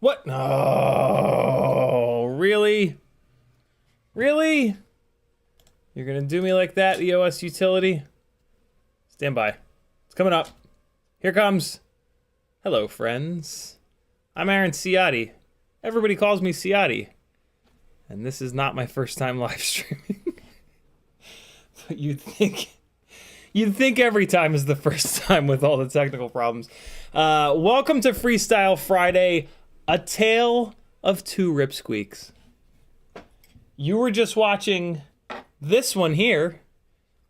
What? Oh, really? Really? You're gonna do me like that, EOS utility? Stand by. It's coming up. Here comes. Hello, friends. I'm Aaron Ciotti. Everybody calls me Ciotti. And this is not my first time live streaming. But you'd think every time is the first time with all the technical problems. Welcome to Freestyle Friday, a tale of two Rip Squeaks. You were just watching this one here.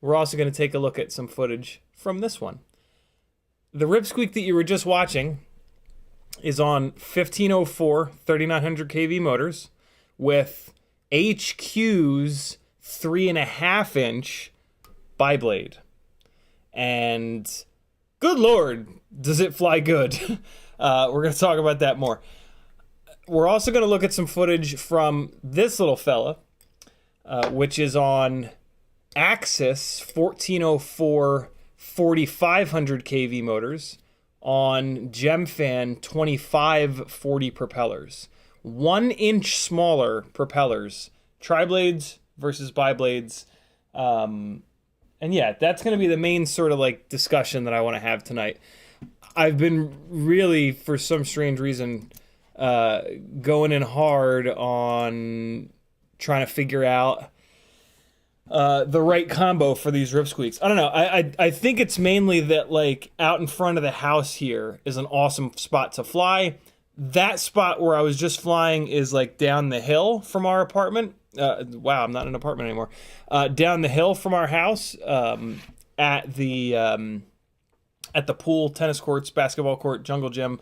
We're also going to take a look at some footage from this one. The Rip Squeak that you were just watching is on 1504 3900 kV motors with HQ's 3.5 inch biblade. And good Lord, does it fly good. We're going to talk about that more. We're also going to look at some footage from this little fella, which is on Axis 1404 4500 kV motors on Gemfan 2540 propellers. 1 inch smaller propellers. Triblades versus biblades. And yeah, that's going to be the main sort of like discussion that I want to have tonight. I've been really, for some strange reason, going in hard on trying to figure out the right combo for these Ripsqueaks. I don't know. I think it's mainly that, like, out in front of the house here is an awesome spot to fly. That spot where I was just flying is, like, down the hill from our apartment. Wow, I'm not in an apartment anymore. Down the hill from our house, at the pool, tennis courts, basketball court, jungle gym.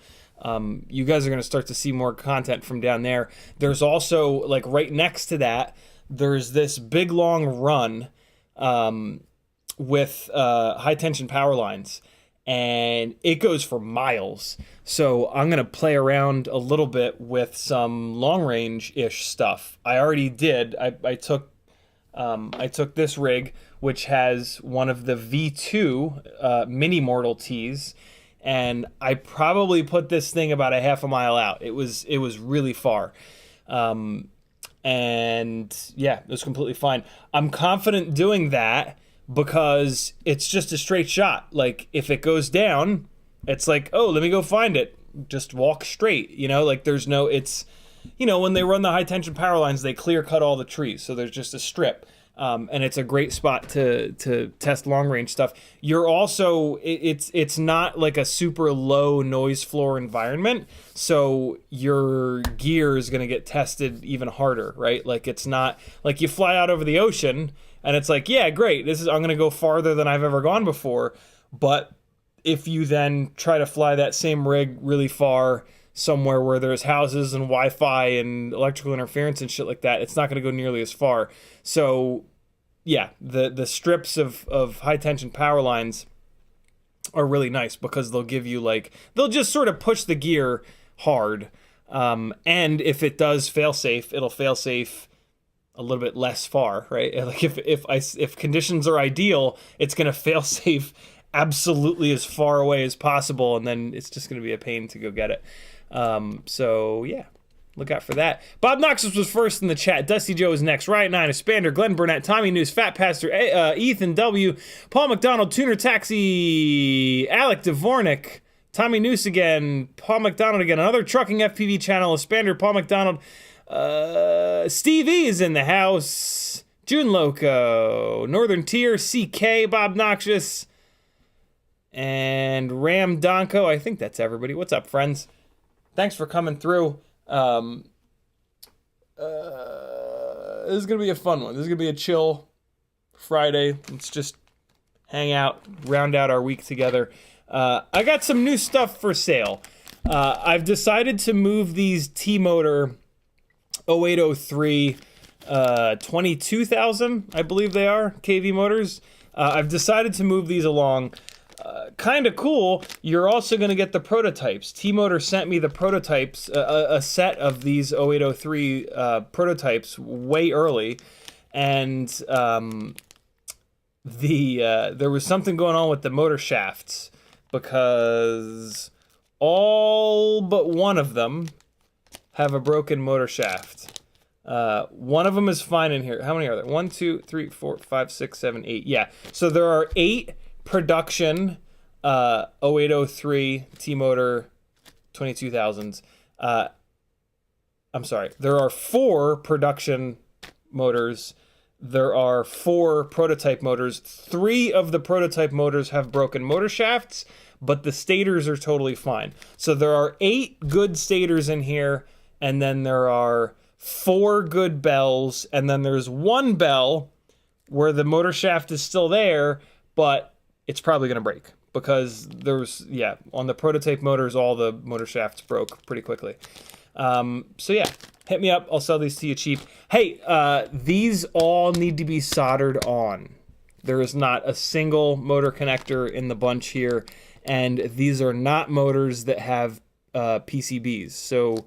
You guys are going to start to see more content from down there. There's also, like, right next to that, there's this big long run with high tension power lines, and it goes for miles. So I'm going to play around a little bit with some long range ish stuff. I already did. I took this rig, which has one of the V2 mini mortal tees, and I probably put this thing about a half a mile out. It was really far. And yeah, it was completely fine. I'm confident doing that because it's just a straight shot. Like, if it goes down, it's like, oh, let me go find it. Just walk straight, you know? Like, there's no, it's, you know, when they run the high tension power lines, they clear cut all the trees. So there's just a strip. And it's a great spot to test long range stuff. You're also, it's not like a super low noise floor environment, so your gear is going to get tested even harder, right? Like, it's not like you fly out over the ocean and it's like, yeah, great, I'm going to go farther than I've ever gone before. But if you then try to fly that same rig really far somewhere where there's houses and Wi-Fi and electrical interference and shit like that, it's not going to go nearly as far. So yeah, the strips of high tension power lines are really nice because they'll give you, like, they'll just sort of push the gear hard. And if it does fail safe, it'll fail safe a little bit less far, right? Like, if conditions are ideal, it's going to fail safe absolutely as far away as possible, and then it's just going to be a pain to go get it. So yeah, look out for that. Bob Noxus was first in the chat. Dusty Joe is next. Riot 9, Espander, Glenn Burnett, Tommy News, Fat Pastor, Ethan W, Paul McDonald, Tuner Taxi, Alec Dvornik, Tommy News again, Paul McDonald again, another trucking FPV channel, Espander, Paul McDonald, Steve E is in the house, June Loco, Northern Tier, CK, Bob Noxious, and Ram Donko. I think that's everybody. What's up, friends? Thanks for coming through. This is gonna be a fun one. This is gonna be a chill Friday. Let's just hang out, round out our week together. I got some new stuff for sale. I've decided to move these T-Motor 0803 22,000, I believe they are, KV motors. I've decided to move these along. Kind of cool. You're also going to get the prototypes. T-Motor sent me the prototypes, a set of these 0803 prototypes way early, and there was something going on with the motor shafts because all but one of them have a broken motor shaft. One of them is fine in here. How many are there? 1, 2, 3, 4, 5, 6, 7, 8. Yeah. So there are 8 production 0803 T-Motor 22,000s. I'm sorry. There are 4 production motors. There are 4 prototype motors. 3 of the prototype motors have broken motor shafts, but the stators are totally fine. So there are 8 good stators in here, and then there are 4 good bells, and then there's 1 bell where the motor shaft is still there, but it's probably going to break because there's, yeah, on the prototype motors, all the motor shafts broke pretty quickly. So yeah, hit me up. I'll sell these to you cheap. Hey, these all need to be soldered on. There is not a single motor connector in the bunch here, and these are not motors that have PCBs. So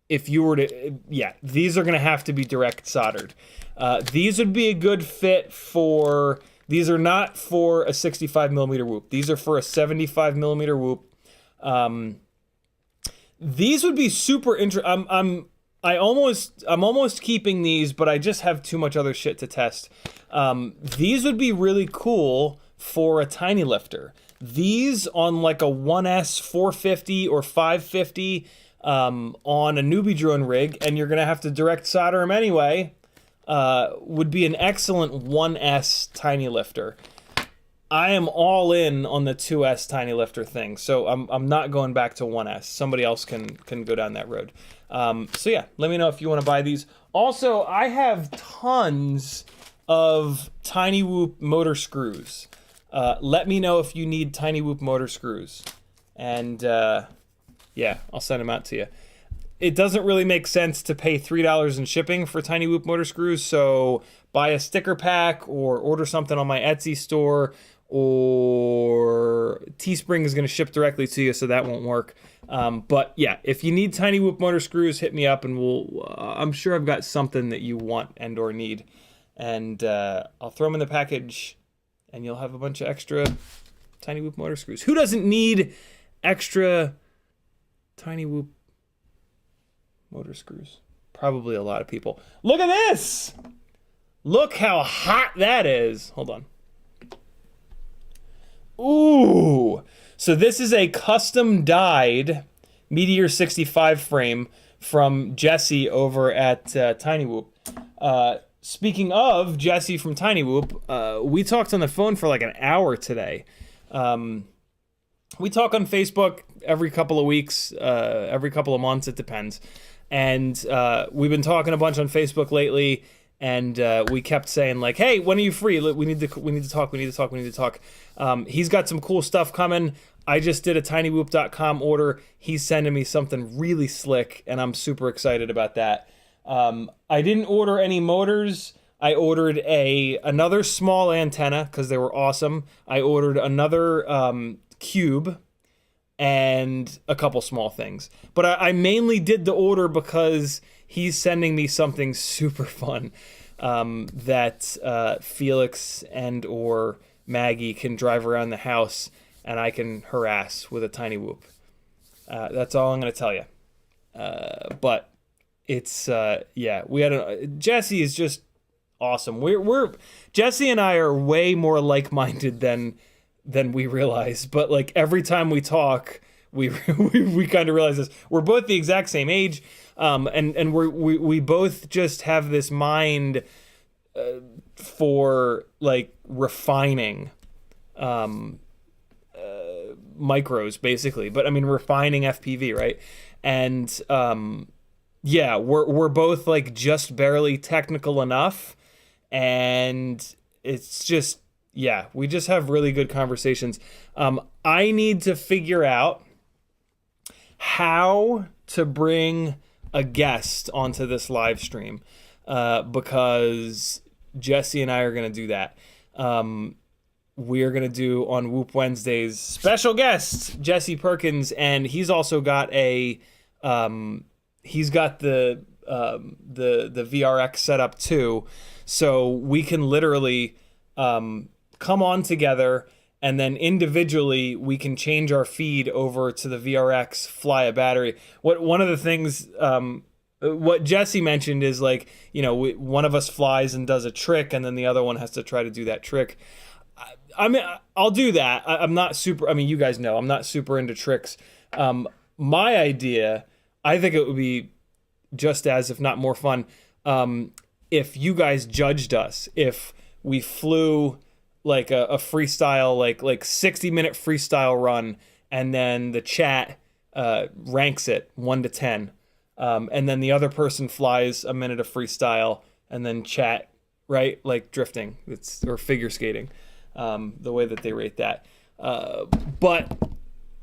if you were to, yeah, these are going to have to be direct soldered. These would be a good fit for, these are not for a 65 millimeter whoop. These are for a 75 millimeter whoop. These would be super interesting. I'm almost keeping these, but I just have too much other shit to test. These would be really cool for a Tinylifter. These on like a 1S 450 or 550 on a NewbeeDrone rig, and you're gonna have to direct solder them anyway, would be an excellent 1S Tinylifter. I am all in on the 2S Tinylifter thing, so I'm not going back to 1S. Somebody else can go down that road. So yeah, let me know if you want to buy these. Also, I have tons of Tiny Whoop motor screws. Let me know if you need Tiny Whoop motor screws, and yeah, I'll send them out to you. It doesn't really make sense to pay $3 in shipping for Tiny Whoop motor screws, so buy a sticker pack or order something on my Etsy store, or Teespring is going to ship directly to you, so that won't work. But yeah, if you need Tiny Whoop motor screws, hit me up, and I'm sure I've got something that you want and or need, and I'll throw them in the package, and you'll have a bunch of extra Tiny Whoop motor screws. Who doesn't need extra Tiny Whoop motor screws? Probably a lot of people. Look at this! Look how hot that is. Hold on. Ooh! So this is a custom dyed Meteor 65 frame from Jesse over at Tiny Whoop. Speaking of Jesse from Tiny Whoop, we talked on the phone for like an hour today. We talk on Facebook every couple of weeks, every couple of months, it depends. And we've been talking a bunch on Facebook lately, and we kept saying like, "Hey, when are you free? We need to talk." He's got some cool stuff coming. I just did a tinywhoop.com order. He's sending me something really slick, and I'm super excited about that. I didn't order any motors. I ordered another small antenna because they were awesome. I ordered another cube and a couple small things. But I mainly did the order because he's sending me something super fun that Felix and or Maggie can drive around the house, and I can harass with a Tiny Whoop. That's all I'm going to tell you. But it's, yeah, Jesse is just awesome. Jesse and I are way more like-minded than we realize, but like every time we talk, we kind of realize this. We're both the exact same age, and we both just have this mind for like refining micros, basically. But I mean, refining FPV, right? And yeah, we're both like just barely technical enough, and it's just. Yeah, we just have really good conversations. I need to figure out how to bring a guest onto this live stream because Jesse and I are going to do that. We're going to do on Whoop Wednesdays special guest Jesse Perkins, and he's also got the VRX set up too, so we can literally come on together, and then individually we can change our feed over to the VRX, fly a battery. One of the things what Jesse mentioned is like, you know, one of us flies and does a trick, and then the other one has to try to do that trick. I mean, I'll do that. I'm not super. I mean, you guys know I'm not super into tricks. My idea, I think it would be just as, if not more fun, if you guys judged us, if we flew like a freestyle, like 60-minute freestyle run, and then the chat ranks it 1 to 10, and then the other person flies a minute of freestyle, and then chat, right, like drifting, or figure skating, the way that they rate that. But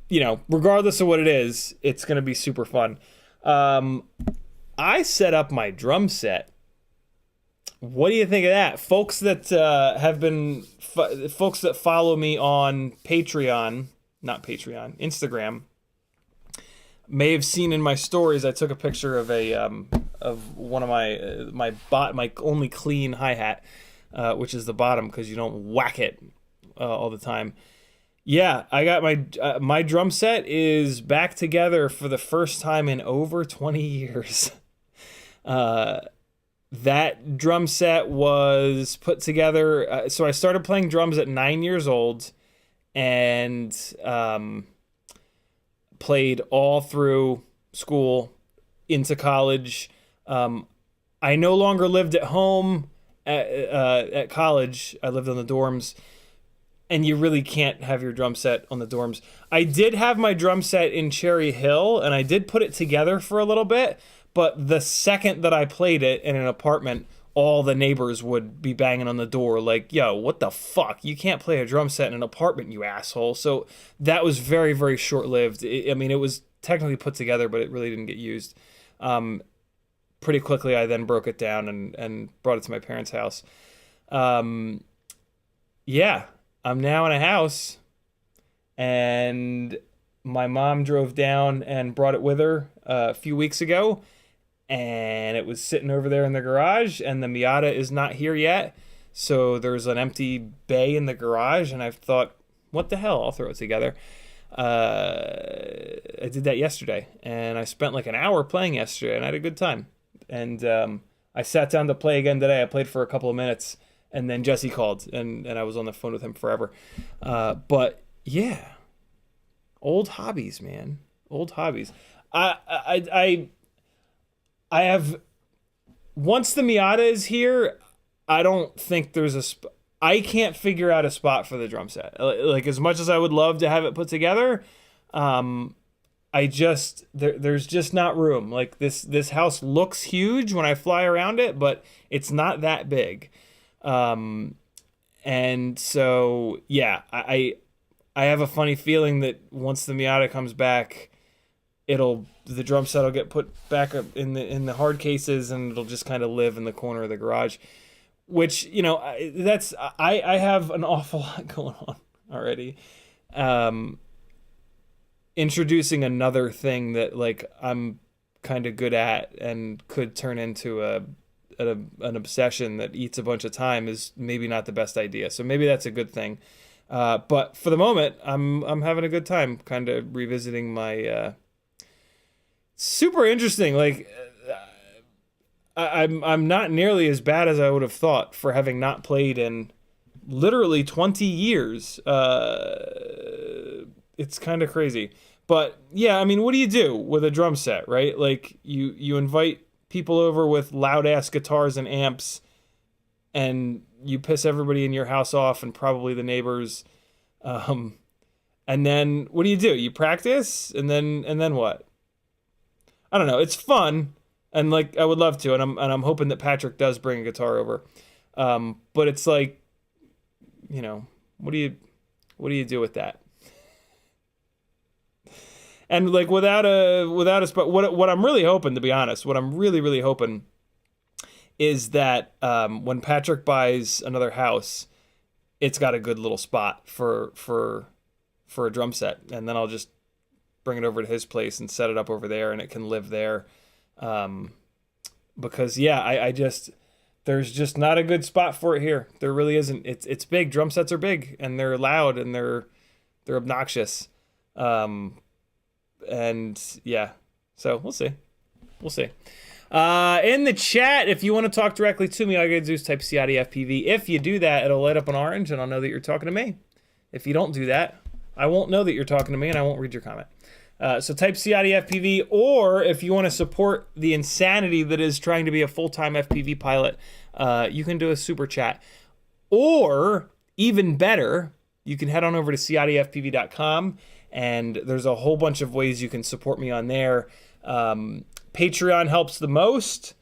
you know, regardless of what it is, it's gonna be super fun. I set up my drum set. What do you think of that? Folks that folks that follow me on Instagram, may have seen in my stories I took a picture of one of my only clean hi-hat, which is the bottom, because you don't whack it all the time. Yeah, I got my drum set is back together for the first time in over 20 years. That drum set was put together. So I started playing drums at 9 years old, and played all through school into college. I no longer lived at home at college. I lived on the dorms, and you really can't have your drum set on the dorms. I did have my drum set in Cherry Hill, and I did put it together for a little bit, but the second that I played it in an apartment, all the neighbors would be banging on the door like, yo, what the fuck? You can't play a drum set in an apartment, you asshole. So that was very, very short-lived. I mean, it was technically put together, but it really didn't get used. Pretty quickly, I then broke it down and brought it to my parents' house. Yeah, I'm now in a house, and my mom drove down and brought it with her a few weeks ago, and it was sitting over there in the garage, and the Miata is not here yet, so there's an empty bay in the garage, and I thought, what the hell, I'll throw it together. I did that yesterday, and I spent like an hour playing yesterday, and I had a good time. And I sat down to play again today. I played for a couple of minutes, and then Jesse called, and I was on the phone with him forever. But yeah, old hobbies, man, old hobbies. I have, once the Miata is here, I don't think there's I can't figure out a spot for the drum set. Like, as much as I would love to have it put together, there's just not room. Like, this house looks huge when I fly around it, but it's not that big. And so, yeah, I have a funny feeling that once the Miata comes back, the drum set will get put back up in the hard cases, and it'll just kind of live in the corner of the garage, which, you know, I have an awful lot going on already. Introducing another thing that, like, I'm kind of good at and could turn into an obsession that eats a bunch of time is maybe not the best idea. So maybe that's a good thing. But for the moment, I'm having a good time kind of revisiting my super interesting. Like, I'm not nearly as bad as I would have thought for having not played in literally 20 years. It's kind of crazy. But yeah, I mean, what do you do with a drum set, right? Like, you invite people over with loud ass guitars and amps, and you piss everybody in your house off, and probably the neighbors. And then what do? You practice, and then what? I don't know. It's fun, and like, I would love to, and I'm hoping that Patrick does bring a guitar over. But it's like, you know, what do you do with that? And like, without a spot, what I'm really hoping, to be honest, what I'm really hoping is that when Patrick buys another house, it's got a good little spot for a drum set, and then I'll just bring it over to his place and set it up over there, and it can live there. Because yeah, I just, there's just not a good spot for it here. There really isn't. It's big. Drum sets are big, and they're loud, and they're obnoxious. And yeah, so we'll see. In the chat, if you want to talk directly to me, all you gotta do is type CiottiFPV. If you do that, it'll light up an orange, and I'll know that you're talking to me. If you don't do that, I won't know that you're talking to me, and I won't read your comment. So type CiottiFPV, or if you want to support the insanity that is trying to be a full-time FPV pilot, you can do a super chat. Or, even better, you can head on over to CiottiFPV.com, and there's a whole bunch of ways you can support me on there. Patreon helps the most.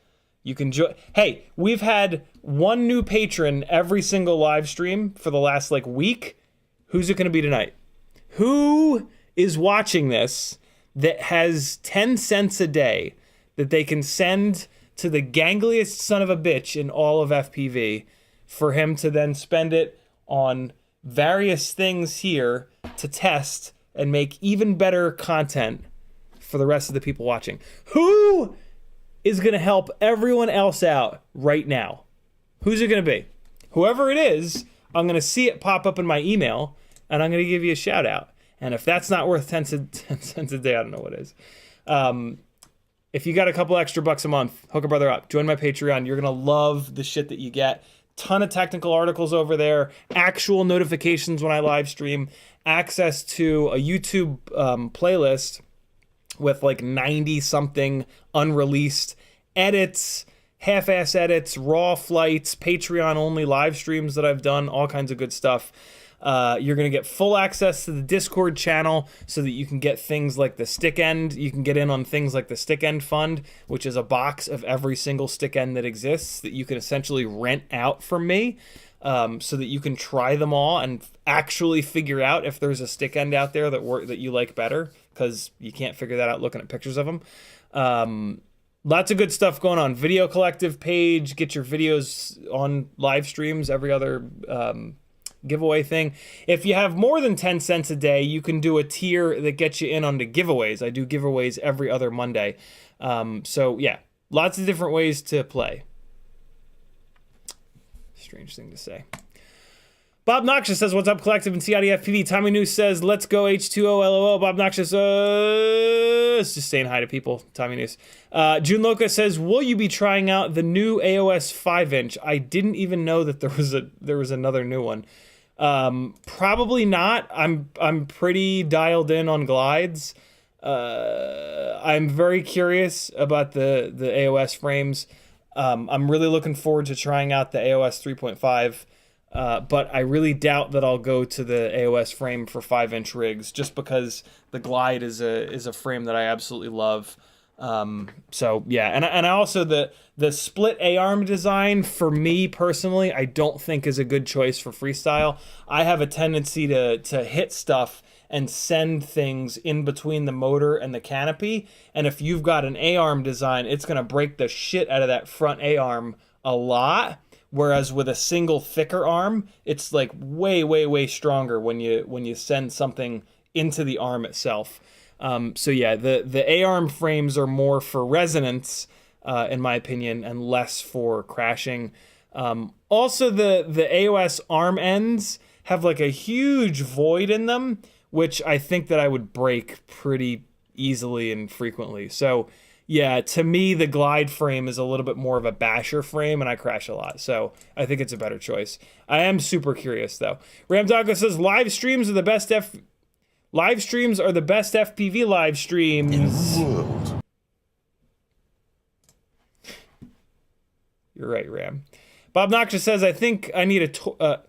You can join. Hey, we've had one new patron every single live stream for the last like week. Who's it going to be tonight? Who is watching this that has 10 cents a day that they can send to the gangliest son of a bitch in all of FPV for him to then spend it on various things here to test and make even better content for the rest of the people watching? Who is going to help everyone else out right now? Who's it going to be? Whoever it is, I'm going to see it pop up in my email, and I'm going to give you a shout out. And if that's not worth 10 cents a day, I don't know what is. If you got a couple extra bucks a month, hook a brother up. Join my Patreon. You're going to love the shit that you get. ton of technical articles over there, actual notifications when I live stream, access to a YouTube playlist with like 90 something unreleased edits, half-ass edits, raw flights, Patreon only live streams that I've done, all kinds of good stuff. You're going to get full access to the Discord channel so that you can get things like the stick end. You can get in on things like the stick end fund, which is a box of every single stick end that exists that you can essentially rent out from me, so that you can try them all and actually figure out if there's a stick end out there that you like better, because you can't figure that out looking at pictures of them. Lots of good stuff going on. Video collective page, get your videos on live streams, every other giveaway thing. If you have more than 10 cents a day, you can do a tier that gets you in on the giveaways. I do giveaways every other Monday. So yeah, lots of different ways to play. Strange thing to say. Bob Noxious says, what's up, Collective and CiottiFPV? Tommy New says, let's go H2O LOL. Bob Noxious, it's just saying hi to people. Tommy News. June Loca says, will you be trying out the new AOS 5-inch? I didn't even know that there was another new one. Probably not. I'm pretty dialed in on glides. I'm very curious about the AOS frames. I'm really looking forward to trying out the AOS 3.5. But I really doubt that I'll go to the AOS frame for 5-inch rigs, just because the glide is a frame that I absolutely love. So yeah, and I also the split A-arm design, for me personally, I don't think is a good choice for freestyle. I have a tendency to hit stuff and send things in between the motor and the canopy, and if you've got an A-arm design, it's gonna break the shit out of that front A-arm a lot. Whereas with a single thicker arm, it's like way, way, way stronger when you send something into the arm itself. So yeah, the A-arm frames are more for resonance, in my opinion, and less for crashing. Also, the AOS arm ends have like a huge void in them, which I think that I would break pretty easily and frequently. So yeah, to me, the glide frame is a little bit more of a basher frame, and I crash a lot. So I think it's a better choice. I am super curious, though. Ramdoggo says, live streams are the best FPV live streams in the world. You're right, Ram. Bob Noxious says, I think I need to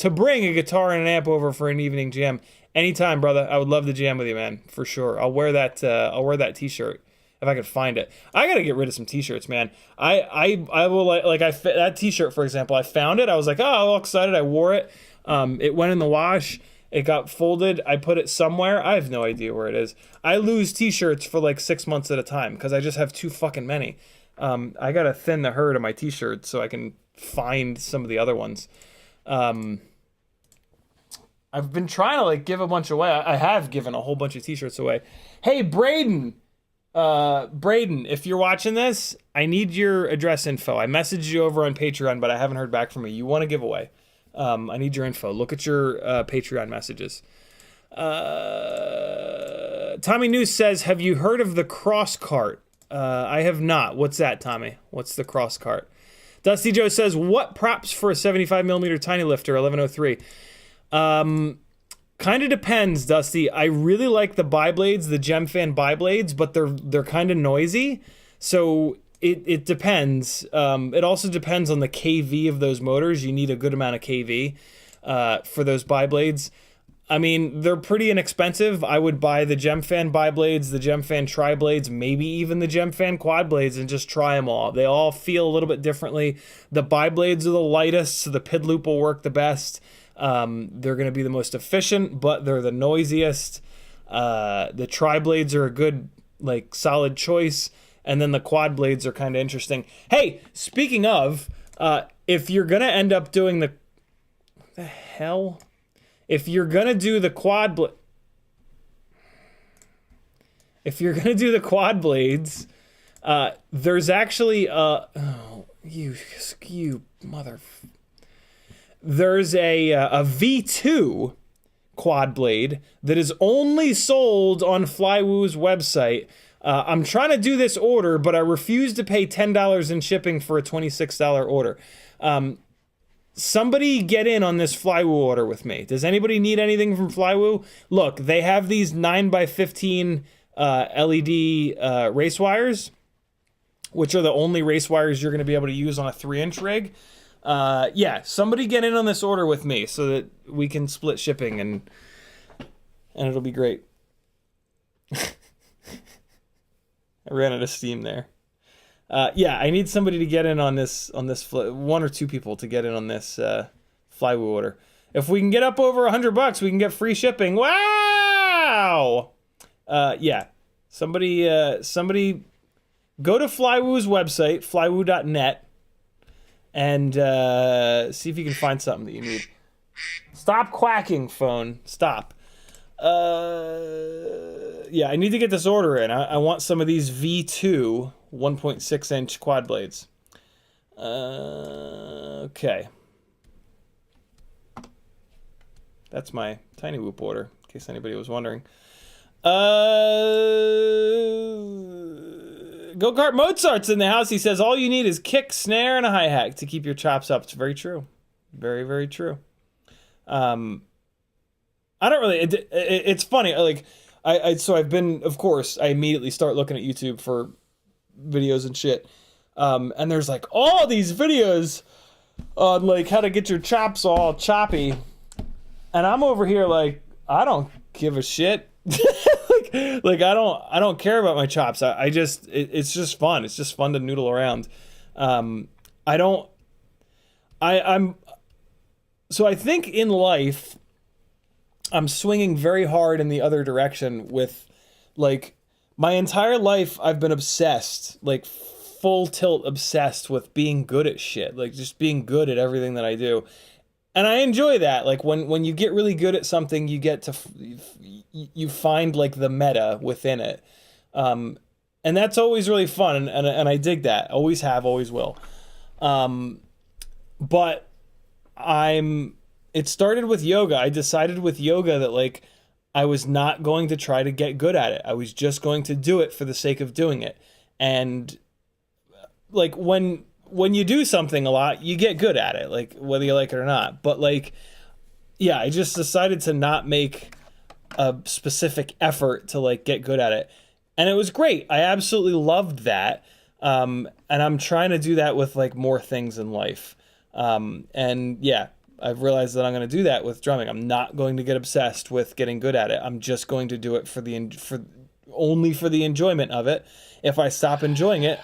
bring a guitar and an amp over for an evening jam. Anytime, brother. I would love to jam with you, man, for sure. I'll wear that t-shirt if I could find it. I gotta get rid of some t-shirts, man. I will that t-shirt, for example. I found it. I was like, oh, all excited. I wore it. It went in the wash. It got folded. I put it somewhere. I have no idea where it is. I lose t-shirts for like 6 months at a time because I just have too fucking many. I gotta thin the herd of my t-shirts so I can find some of the other ones. I've been trying to like give a bunch away. I have given a whole bunch of t-shirts away. Hey, Braden, if you're watching this, I need your address info. I messaged you over on Patreon, but I haven't heard back from you. You want to give away. I need your info. Look at your Patreon messages. Tommy News says, have you heard of the cross cart? I have not. What's that, Tommy? What's the cross cart? Dusty Joe says, what props for a 75mm Tinylifter 1103? Kind of depends, Dusty. I really like the biblades, the Gemfan biblades, but they're kind of noisy. So it depends. It also depends on the KV of those motors. You need a good amount of KV for those biblades. I mean, they're pretty inexpensive. I would buy the Gemfan biblades, the Gemfan triblades, maybe even the Gemfan quad blades, and just try them all. They all feel a little bit differently. The biblades are the lightest, so the PID loop will work the best. They're going to be the most efficient, but they're the noisiest. The tri-blades are a good, like, solid choice. And then the quad blades are kind of interesting. Hey, speaking of, if you're going to end up doing what the hell? If you're going to do the quad blades, there's actually, you mother... There's a V2 quad blade that is only sold on Flywoo's website. I'm trying to do this order, but I refuse to pay $10 in shipping for a $26 order. Somebody get in on this Flywoo order with me. Does anybody need anything from Flywoo? Look, they have these 9x15 LED race wires, which are the only race wires you're going to be able to use on a 3-inch rig. Yeah, somebody get in on this order with me so that we can split shipping and it'll be great. I ran out of steam there. Yeah, I need somebody to get in on this, one or two people to get in on this Flywoo order. If we can get up over $100, we can get free shipping. Wow! Yeah, somebody go to Flywoo's website, flywoo.net, and see if you can find something that you need. Stop quacking, phone. Stop. Yeah, I need to get this order in. I want some of these V2 1.6-inch quad blades. Okay. That's my Tiny Whoop order, in case anybody was wondering. Go-Kart Mozart's in the house. He says, all you need is kick, snare, and a hi-hat to keep your chops up. It's very true. Very, very true. I don't really... it's funny. Like, so I've been... Of course, I immediately start looking at YouTube for videos and shit. And there's, like, all these videos on, like, how to get your chops all choppy. And I'm over here, like, I don't give a shit. like I don't care about my chops. It's just fun. It's just fun to noodle around. So I think in life I'm swinging very hard in the other direction with, like, my entire life I've been obsessed, like full tilt obsessed with being good at shit, like just being good at everything that I do. And I enjoy that. Like when you get really good at something, you get to, you find like the meta within it. And that's always really fun. And I dig that. Always have, always will. But it started with yoga. I decided with yoga that, like, I was not going to try to get good at it. I was just going to do it for the sake of doing it. And like when you do something a lot, you get good at it, like whether you like it or not. But like, yeah, I just decided to not make a specific effort to like get good at it. And it was great. I absolutely loved that. And I'm trying to do that with like more things in life. And yeah, I've realized that I'm going to do that with drumming. I'm not going to get obsessed with getting good at it. I'm just going to do it only for the enjoyment of it. If I stop enjoying it,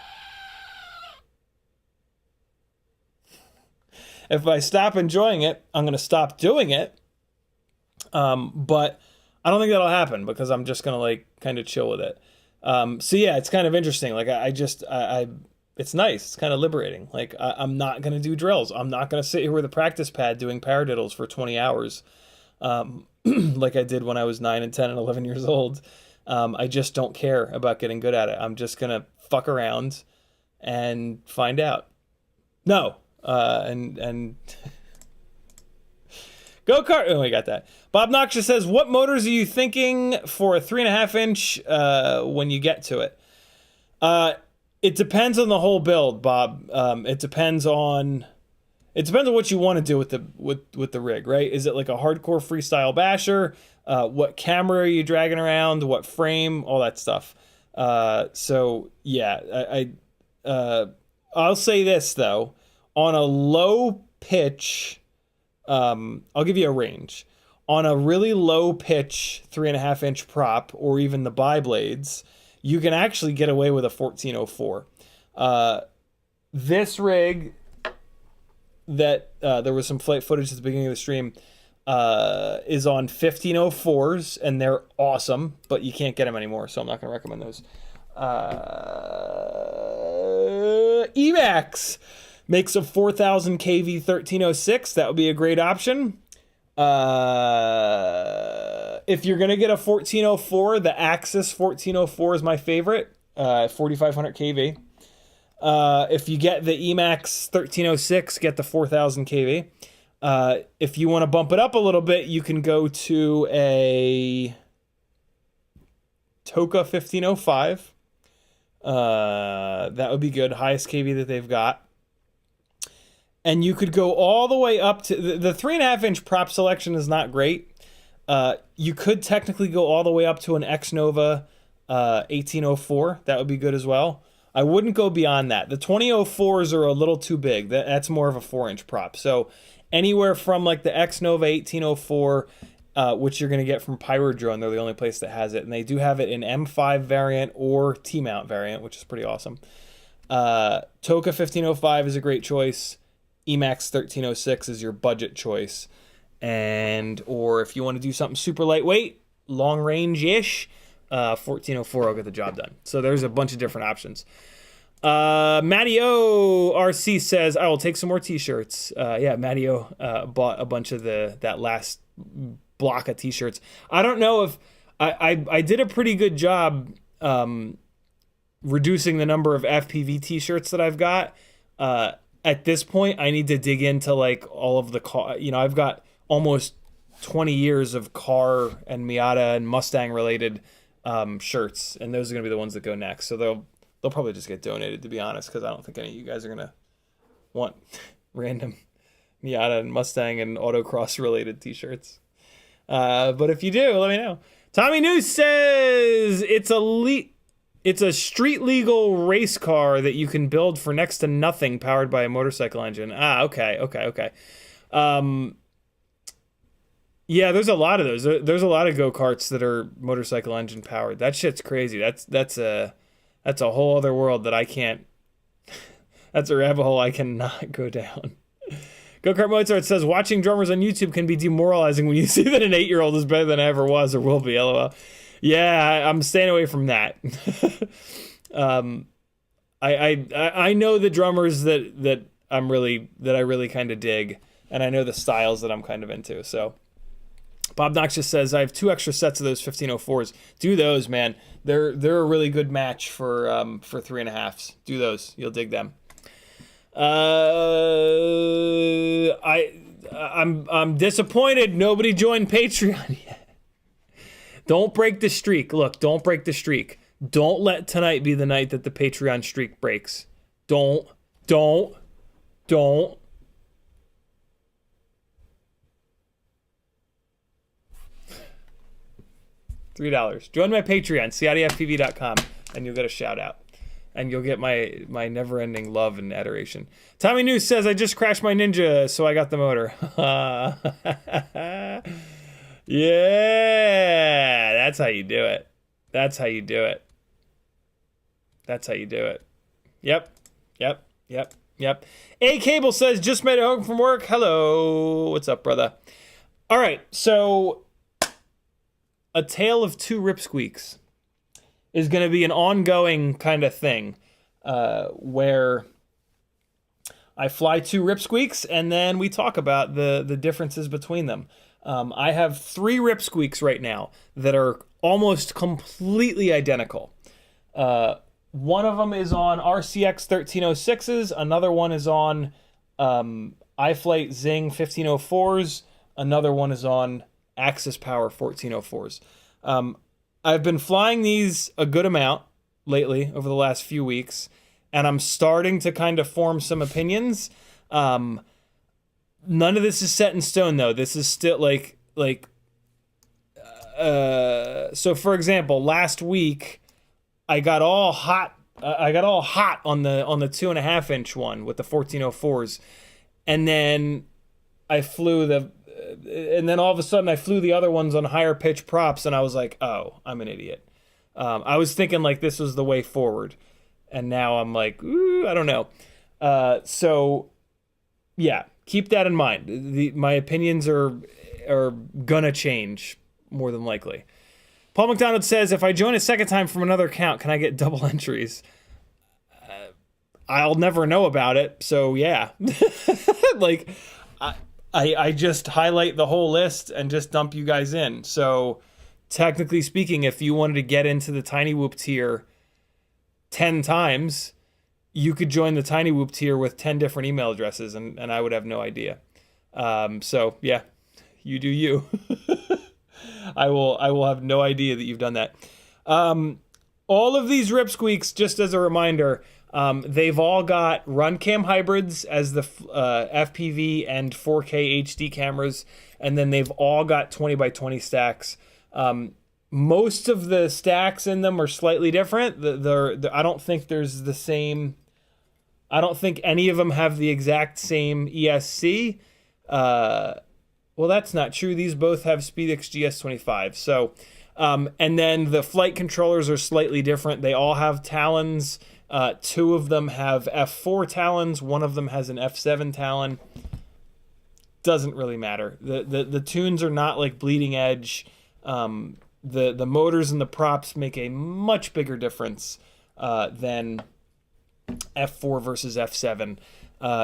I'm going to stop doing it. But I don't think that'll happen because I'm just going to like kind of chill with it. So yeah, it's kind of interesting. Like it's nice. It's kind of liberating. Like I'm not going to do drills. I'm not going to sit here with a practice pad doing paradiddles for 20 hours. Like I did when I was 9 and 10 and 11 years old. I just don't care about getting good at it. I'm just going to fuck around and find out. No. And Go-Kart. Oh, I got that. Bob Noxious says, what motors are you thinking for a 3.5-inch when you get to it? It depends on the whole build, Bob. It depends on what you want to do with the rig, right? Is it like a hardcore freestyle basher? What camera are you dragging around? What frame? All that stuff. So yeah, I'll say this though. On a low pitch, I'll give you a range. On a really low pitch 3.5-inch prop, or even the biblades, you can actually get away with a 1404. This rig that there was some flight footage at the beginning of the stream is on 1504s, and they're awesome, but you can't get them anymore, so I'm not going to recommend those. Emax makes a 4000 kV 1306. That would be a great option. If you're going to get a 1404, the Axis 1404 is my favorite, 4500 kV. If you get the Emax 1306, get the 4000 kV. If you want to bump it up a little bit, you can go to a Toka 1505. That would be good. Highest KV that they've got. And you could go all the way up to the 3.5-inch prop selection is not great. You could technically go all the way up to an X-Nova 1804. That would be good as well. I wouldn't go beyond that. The 2004s are a little too big. That's more of a 4-inch prop. So anywhere from like the X-Nova 1804, which you're going to get from PyroDrone. They're the only place that has it. And they do have it in M5 variant or T-mount variant, which is pretty awesome. Toka 1505 is a great choice. Emax 1306 is your budget choice. Or if you want to do something super lightweight, long range-ish, 1404 will get the job done. So there's a bunch of different options. Matty O RC says, I will take some more t-shirts. Yeah, Matty O bought a bunch of that last block of t-shirts. I don't know if I did a pretty good job reducing the number of FPV t-shirts that I've got. At this point, I need to dig into like all of the car. I've got almost 20 years of car and Miata and Mustang related shirts, and those are gonna be the ones that go next. So they'll probably just get donated, to be honest, because I don't think any of you guys are gonna want random Miata and Mustang and autocross related t-shirts. But if you do, let me know. Tommy News says it's a street legal race car that you can build for next to nothing, powered by a motorcycle engine. Okay. Yeah, there's a lot of those. There's a lot of go-karts that are motorcycle engine powered. That shit's crazy. That's a whole other world that I can't. That's a rabbit hole I cannot go down. Go-Kart Mozart says, watching drummers on YouTube can be demoralizing when you see that an 8-year-old is better than I ever was or will be, LOL. Yeah, I'm staying away from that. I know the drummers that I really kind of dig, and I know the styles that I'm kind of into. So Bob Noxious says, I have 2 extra sets of those 1504s. Do those, man. They're a really good match for 3.5s. Do those. You'll dig them. I'm disappointed nobody joined Patreon yet. Don't break the streak. Look, don't break the streak. Don't let tonight be the night that the Patreon streak breaks. Don't. $3. Join my Patreon, CiottiFPV.com, and you'll get a shout out. And you'll get my never-ending love and adoration. Tommy News says, I just crashed my Ninja, so I got the motor. Yeah, that's how you do it. That's how you do it. That's how you do it. Yep. A Cable says, just made it home from work. Hello. What's up, brother? All right, so A Tale of Two Ripsqueaks is going to be an ongoing kind of thing where I fly 2 Ripsqueaks and then we talk about the differences between them. I have 3 Ripsqueaks right now that are almost completely identical. One of them is on RCX 1306s. Another one is on iFlight Xing 1504s. Another one is on Axis Power 1404s. I've been flying these a good amount lately over the last few weeks, and I'm starting to kind of form some opinions. None of this is set in stone, though. This is still so for example, last week I got all hot on the 2.5-inch one with the 1404s, and then all of a sudden I flew the other ones on higher pitch props, and I was like, oh, I'm an idiot. I was thinking like this was the way forward, and now I'm like, ooh, I don't know. So yeah, keep that in mind. My opinions are gonna change more than likely. Paul McDonald says, if I join a second time from another account, can I get double entries? I'll never know about it, so yeah. Like, I just highlight the whole list and just dump you guys in. So technically speaking, if you wanted to get into the Tiny Whoop tier 10 times, you could join the Tiny Whoop tier with 10 different email addresses, and I would have no idea. So yeah, you do you. I will have no idea that you've done that. all of these Ripsqueaks, just as a reminder, they've all got run cam hybrids as the FPV and 4K HD cameras, and then they've all got 20x20 stacks. Most of the stacks in them are slightly different. I don't think there's the same. I don't think any of them have the exact same ESC. Well, that's not true. These both have SpeedX GS25. So, and then the flight controllers are slightly different. They all have talons. 2 of them have F4 talons. 1 of them has an F7 talon. Doesn't really matter. The tunes are not like bleeding edge. The motors and the props make a much bigger difference than F4 versus F7.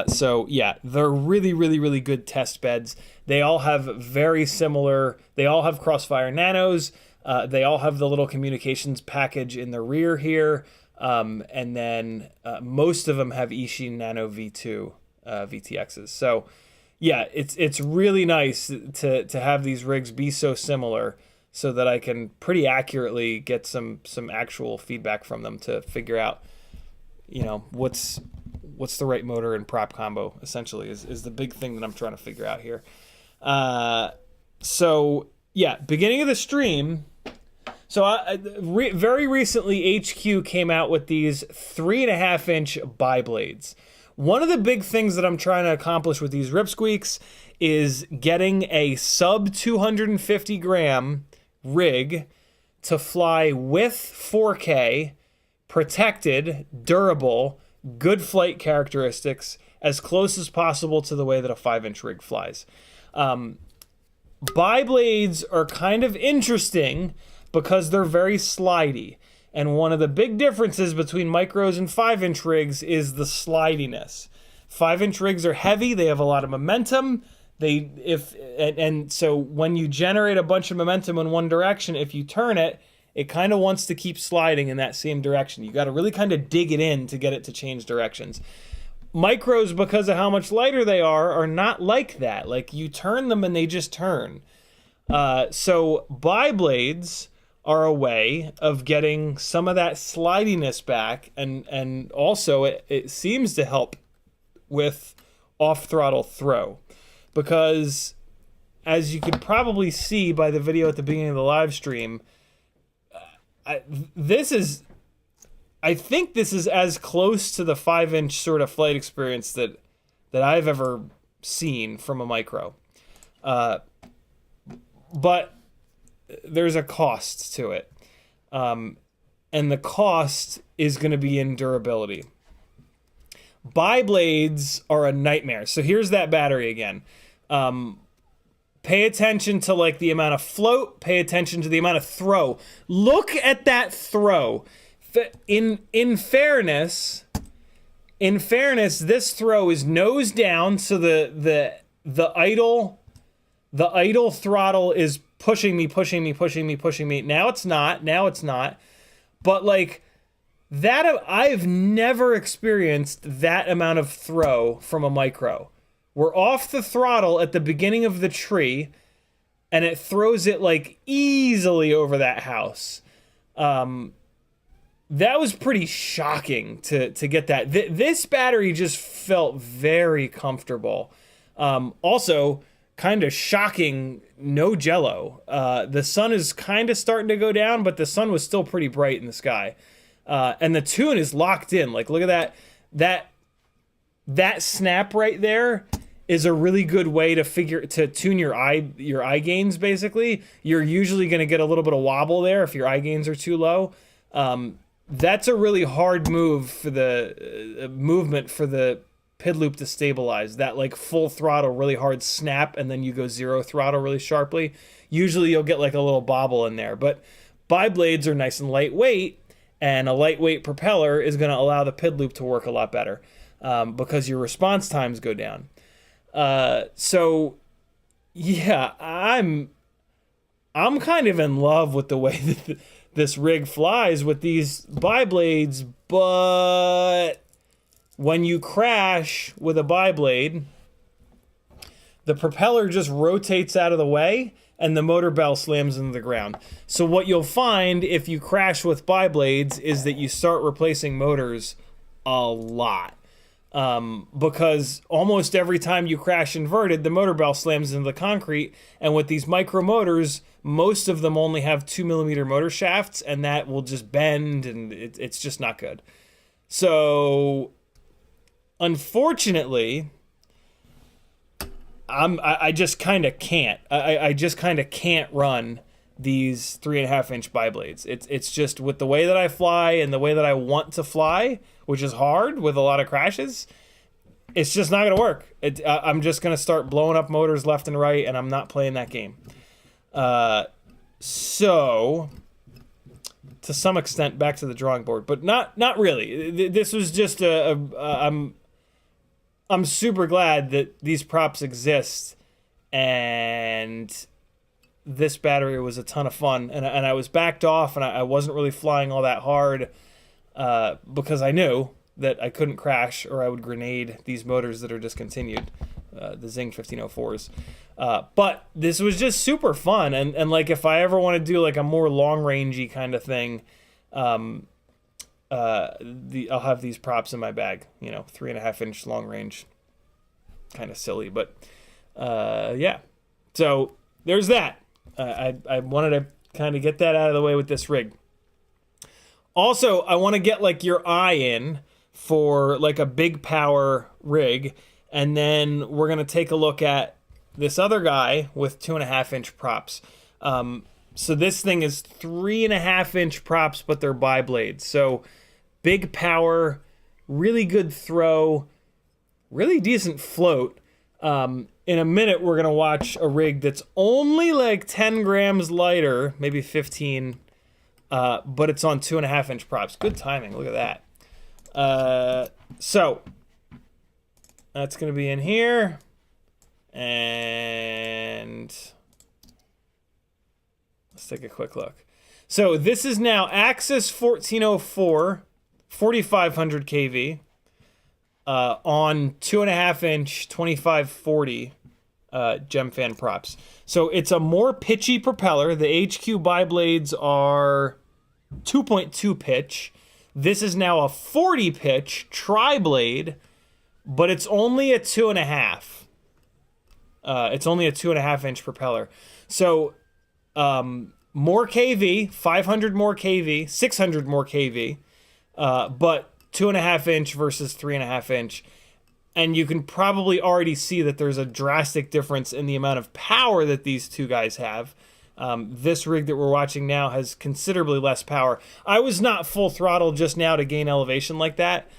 So yeah, they're really good test beds. They all have very similar, they all have Crossfire Nanos. They all have the little communications package in the rear here. And then most of them have Ishin Nano V2 VTXs. So yeah, it's really nice to have these rigs be so similar, so that I can pretty accurately get some actual feedback from them to figure out, you know, what's the right motor and prop combo, essentially, is the big thing that I'm trying to figure out here. So yeah, beginning of the stream. So very recently, HQ came out with these 3.5-inch biblades. One of the big things that I'm trying to accomplish with these Ripsqueaks is getting a sub 250 gram rig to fly with 4K, protected, durable, good flight characteristics, as close as possible to the way that a 5-inch rig flies. Biblades are kind of interesting because they're very slidey. And one of the big differences between micros and 5-inch rigs is the slidiness. 5-inch rigs are heavy, they have a lot of momentum. So when you generate a bunch of momentum in one direction, if you turn it, it kind of wants to keep sliding in that same direction. You got to really kind of dig it in to get it to change directions. Micros, because of how much lighter they are not like that. Like, you turn them and they just turn. So biblades are a way of getting some of that slidiness back, and also it seems to help with off-throttle throw, because as you could probably see by the video at the beginning of the live stream, I think this is as close to the 5-inch sort of flight experience that I've ever seen from a micro. But there's a cost to it. And the cost is going to be in durability. Biblades are a nightmare. So here's that battery again. Pay attention to like the amount of float. Pay attention to the amount of throw. Look at that throw. In fairness, this throw is nose down, so the idle throttle is pushing me. Now it's not. But like that, I've never experienced that amount of throw from a micro. We're off the throttle at the beginning of the tree, and it throws it like easily over that house. That was pretty shocking to get that. This battery just felt very comfortable. Also, kind of shocking, no jello. The sun is kind of starting to go down, but the sun was still pretty bright in the sky. And the tune is locked in. Like, look at that snap right there is a really good way to tune your eye gains. Basically, you're usually going to get a little bit of wobble there if your eye gains are too low. That's a really hard move for the movement for the PID loop to stabilize. That like full throttle, really hard snap, and then you go zero throttle really sharply. Usually you'll get like a little bobble in there, but biblades are nice and lightweight, and a lightweight propeller is going to allow the PID loop to work a lot better because your response times go down. So yeah, I'm kind of in love with the way that this rig flies with these biblades, but when you crash with a biblade, the propeller just rotates out of the way and the motor bell slams into the ground. So what you'll find if you crash with biblades is that you start replacing motors a lot. Because almost every time you crash inverted, the motor bell slams into the concrete, and with these micro motors, most of them only have 2mm motor shafts, and that will just bend, and it's just not good. So, unfortunately, I just kind of can't. I just kind of can't run these 3.5-inch biblades. It's just with the way that I fly and the way that I want to fly, which is hard with a lot of crashes, it's just not gonna work. I'm just gonna start blowing up motors left and right, and I'm not playing that game. So, to some extent, back to the drawing board, but not really. This was just I'm super glad that these props exist, and this battery was a ton of fun, and I was backed off, and I wasn't really flying all that hard because I knew that I couldn't crash or I would grenade these motors that are discontinued, the Xing 1504s. But this was just super fun, and like if I ever want to do like a more long-rangey kind of thing, I'll have these props in my bag, 3.5-inch long range. Kind of silly, but yeah. So there's that. I wanted to kind of get that out of the way with this rig. Also, I want to get like your eye in for like a big power rig, and then we're gonna take a look at this other guy with 2.5-inch props. So this thing is 3.5-inch props, but they're biblades. So big power, really good throw, really decent float. In a minute, we're going to watch a rig that's only like 10 grams lighter, maybe 15, but it's on 2.5-inch props. Good timing. Look at that. So that's going to be in here. And let's take a quick look. So this is now Axis 1404, 4500 kV. On 2.5-inch 2540 Gemfan props. So it's a more pitchy propeller. The HQ biblades are 2.2 pitch. This is now a 40 pitch tri-blade, but it's only a 2.5. It's only a 2.5-inch propeller. So more kV, 500 more kV, 600 more kV, but 2.5-inch versus 3.5-inch, and you can probably already see that there's a drastic difference in the amount of power that these two guys have. This rig that we're watching now has considerably less power. I was not full throttle just now to gain elevation like that.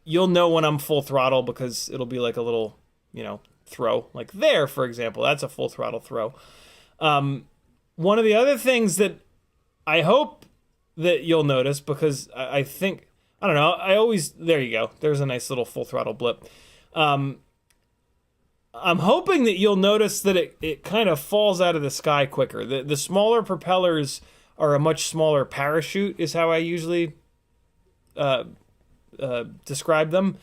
You'll know when I'm full throttle because it'll be like a little, throw. Like there, for example, that's a full throttle throw. One of the other things that I hope that you'll notice, because I think, I don't know, there you go. There's a nice little full throttle blip. I'm hoping that you'll notice that it kind of falls out of the sky quicker. The smaller propellers are a much smaller parachute, is how I usually describe them.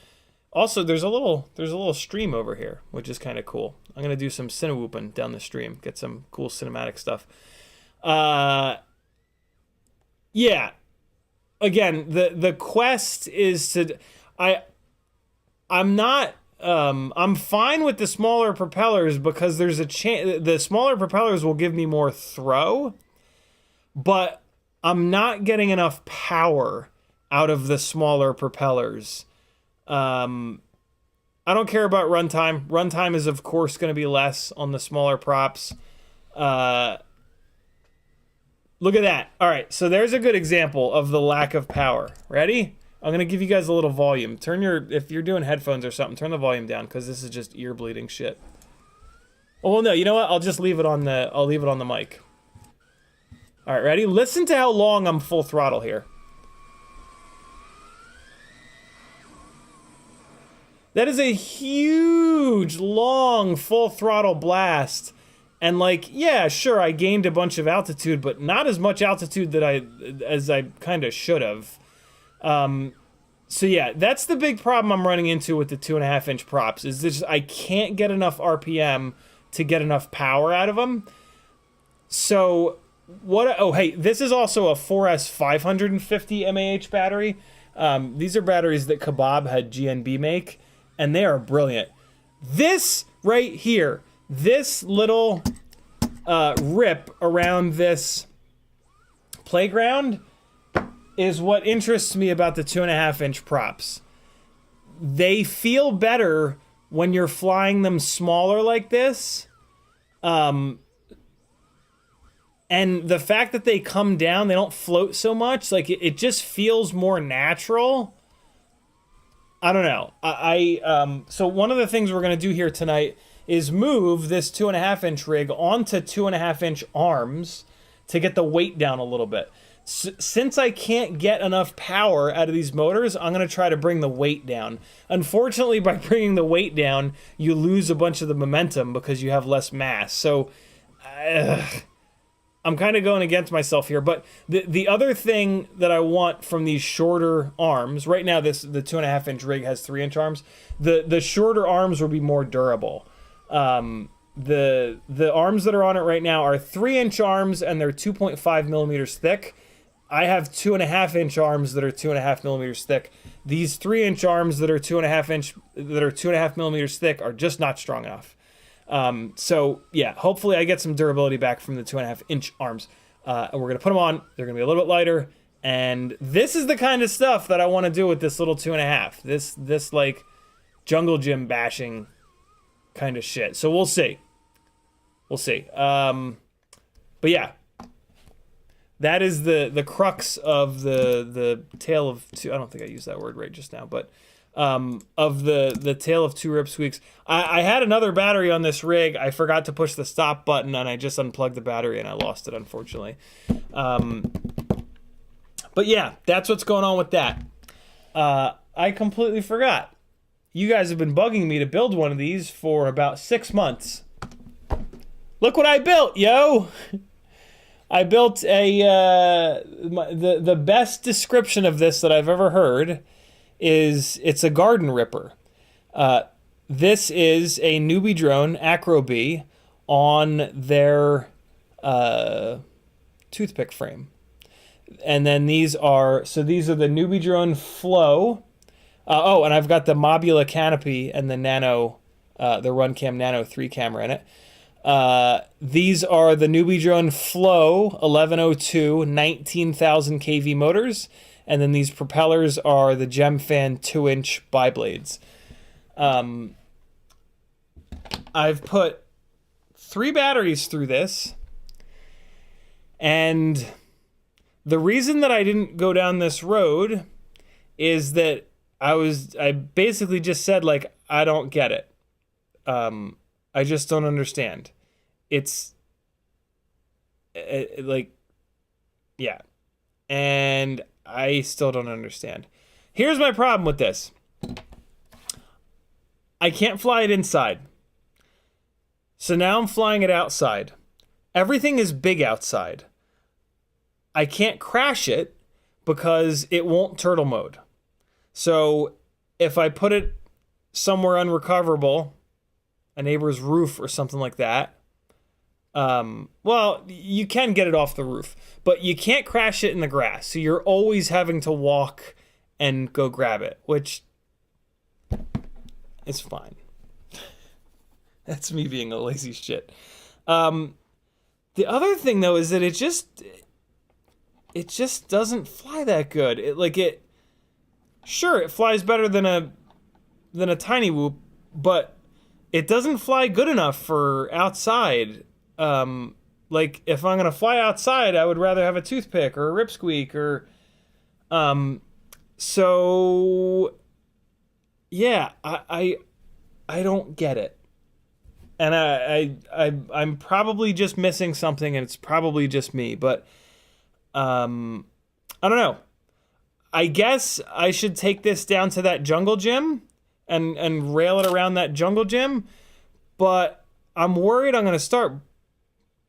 Also, there's a little stream over here, which is kind of cool. I'm gonna do some cinewooping down the stream, get some cool cinematic stuff. Yeah. Again, the quest is to I'm fine with the smaller propellers because there's a chance the smaller propellers will give me more throw, but I'm not getting enough power out of the smaller propellers. I don't care about runtime. Runtime is of course going to be less on the smaller props. Look at that. All right, so there's a good example of the lack of power. Ready? I'm going to give you guys a little volume. If you're doing headphones or something, turn the volume down because this is just ear bleeding shit. Oh, well, no, you know what? I'll just leave it on the mic. All right, ready? Listen to how long I'm full throttle here. That is a huge, long, full throttle blast. And like, yeah, sure, I gained a bunch of altitude, but not as much altitude as I kind of should have. So yeah, that's the big problem I'm running into with the 2.5-inch props, is just I can't get enough RPM to get enough power out of them. So what? Oh, hey, this is also a 4S 550 mAh battery. These are batteries that Kebab had GNB make, and they are brilliant. This right here, this little rip around this playground is what interests me about the 2.5-inch props. They feel better when you're flying them smaller like this. And the fact that they come down, they don't float so much, like it just feels more natural. I don't know. So one of the things we're gonna do here tonight is move this 2.5-inch rig onto 2.5-inch arms to get the weight down a little bit. Since I can't get enough power out of these motors, I'm gonna try to bring the weight down. Unfortunately, by bringing the weight down, you lose a bunch of the momentum because you have less mass. So, I'm kind of going against myself here, but the other thing that I want from these shorter arms, right now the 2.5-inch rig has 3-inch arms, the shorter arms will be more durable. The arms that are on it right now are 3-inch arms and they're 2.5 millimeters thick. I have 2.5-inch arms that are 2.5 millimeters thick. These 3-inch arms that are 2.5 millimeters thick are just not strong enough. So yeah, hopefully I get some durability back from the 2.5-inch arms. And we're gonna put them on. They're gonna be a little bit lighter. And this is the kind of stuff that I want to do with this little 2.5. This like jungle gym bashing kind of shit. So we'll see. We'll see. But yeah, that is the crux of the tale of two. I don't think I used that word right just now, but of the tale of two Rip Squeaks. I had another battery on this rig. I forgot to push the stop button and I just unplugged the battery and I lost it, unfortunately. But yeah, that's what's going on with that. I completely forgot. You guys have been bugging me to build one of these for about 6 months. Look what I built, yo! I built the best description of this that I've ever heard is it's a garden ripper. This is a NewbeeDrone Acrobee on their toothpick frame. And then these are the NewbeeDrone Flow. And I've got the Mobula canopy and the Nano, the RunCam Nano 3 camera in it. These are the NewbeeDrone Flow 1102 19,000 kV motors. And then these propellers are the Gemfan 2-inch biblades. I've put 3 batteries through this. And the reason that I didn't go down this road is that I basically just said, like, I don't get it. I just don't understand. It's like, yeah. And I still don't understand. Here's my problem with this. I can't fly it inside. So now I'm flying it outside. Everything is big outside. I can't crash it because it won't turtle mode. So if I put it somewhere unrecoverable, a neighbor's roof or something like that, well, you can get it off the roof, but you can't crash it in the grass. So you're always having to walk and go grab it, which is fine. That's me being a lazy shit. The other thing though is that it just doesn't fly that good. Sure, it flies better than a tiny whoop, but it doesn't fly good enough for outside. Like if I'm gonna fly outside, I would rather have a toothpick or a Rip Squeak or, so yeah, I don't get it, and I'm probably just missing something, and it's probably just me, but I don't know. I guess I should take this down to that jungle gym and rail it around that jungle gym, but I'm worried I'm going to start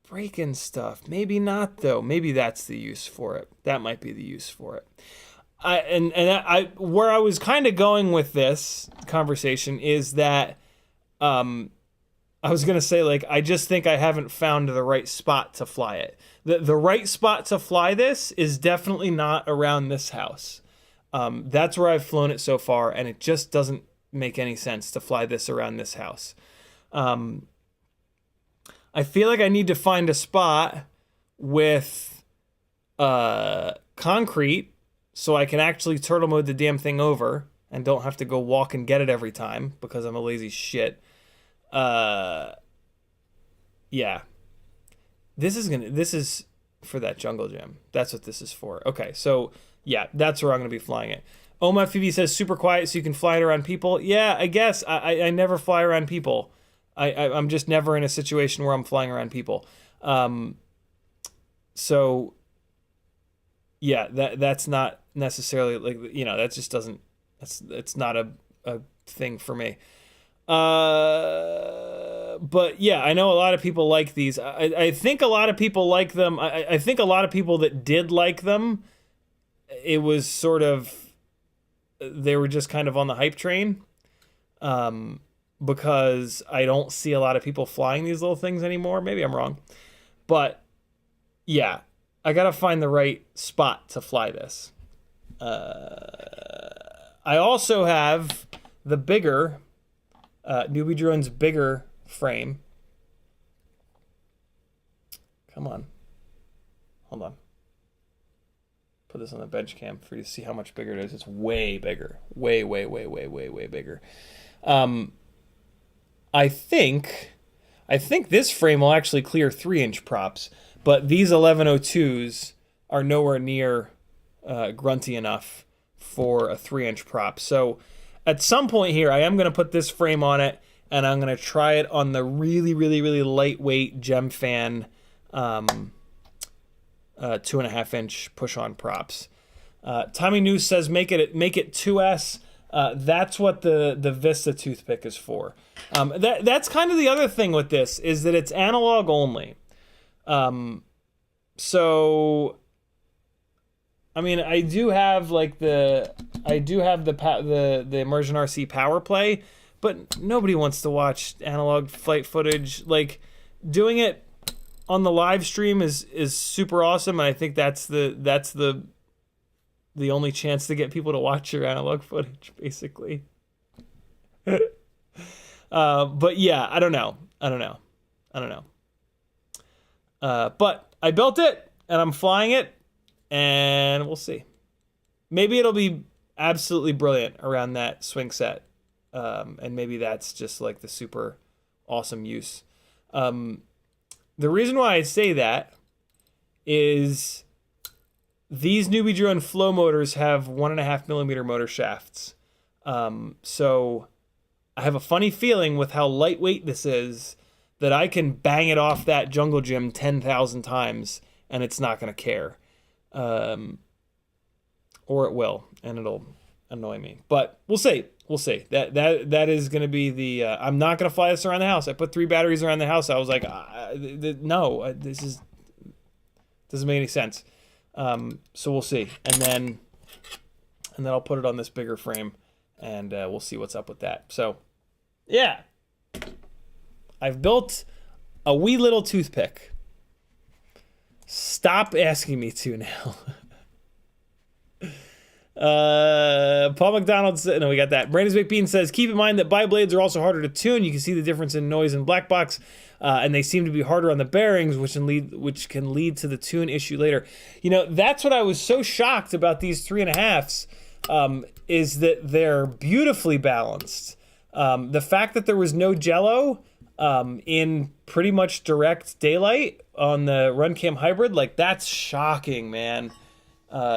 breaking stuff. Maybe not, though. Maybe that's the use for it. That might be the use for it. Where I was kind of going with this conversation is that I'm I was going to say, like, I just think I haven't found the right spot to fly it. The right spot to fly this is definitely not around this house. That's where I've flown it so far, and it just doesn't make any sense to fly this around this house. I feel like I need to find a spot with concrete so I can actually turtle mode the damn thing over and don't have to go walk and get it every time because I'm a lazy shit. Yeah. This is for that jungle gym. That's what this is for. Okay, so yeah, that's where I'm gonna be flying it. OMFPV says super quiet so you can fly it around people. Yeah, I guess I never fly around people. I'm just never in a situation where I'm flying around people. So yeah, that's not necessarily like, you know, that just doesn't, it's not a thing for me. But yeah, I know a lot of people like these. I think a lot of people like them. I think a lot of people that did like them, it was sort of, they were just kind of on the hype train. Because I don't see a lot of people flying these little things anymore. Maybe I'm wrong. But yeah, I gotta find the right spot to fly this. I also have the bigger, NewbeeDrone's bigger frame. Come on. Hold on. Put this on the bench cam for you to see how much bigger it is. It's way bigger. Way bigger. I think this frame will actually clear 3-inch props, but these 1102s are nowhere near grunty enough for a 3-inch prop. So at some point here, I am going to put this frame on it, and I'm going to try it on the really lightweight Gemfan 2.5-inch push-on props. Tommy News says make it 2S. That's what the Vista toothpick is for. That's kind of the other thing with this, is that it's analog only. So I mean, I do have like the Immersion RC Power Play, but nobody wants to watch analog flight footage. Like, doing it on the live stream is super awesome, and I think that's the only chance to get people to watch your analog footage, basically. But yeah, I don't know. But I built it, and I'm flying it, and we'll see. Maybe it'll be absolutely brilliant around that swing set. And maybe that's just like the super awesome use. The reason why I say that is these NewbeeDrone Flow motors have 1.5mm motor shafts. So I have a funny feeling with how lightweight this is that I can bang it off that jungle gym 10,000 times and it's not going to care. Or it will, and it'll annoy me. But we'll see. That is going to be the... I'm not going to fly this around the house. I put 3 batteries around the house. I was like, no, this doesn't make any sense. So we'll see. And then I'll put it on this bigger frame, and we'll see what's up with that. So, yeah. I've built a wee little toothpick. Stop asking me to now. Paul McDonald said, no, we got that. Brandon's Baked Bean says, keep in mind that biblades are also harder to tune. You can see the difference in noise in black box, and they seem to be harder on the bearings, which can lead to the tune issue later. You know, that's what I was so shocked about these 3.5s, is that they're beautifully balanced. The fact that there was no jello in pretty much direct daylight on the RunCam Hybrid, like, that's shocking, man.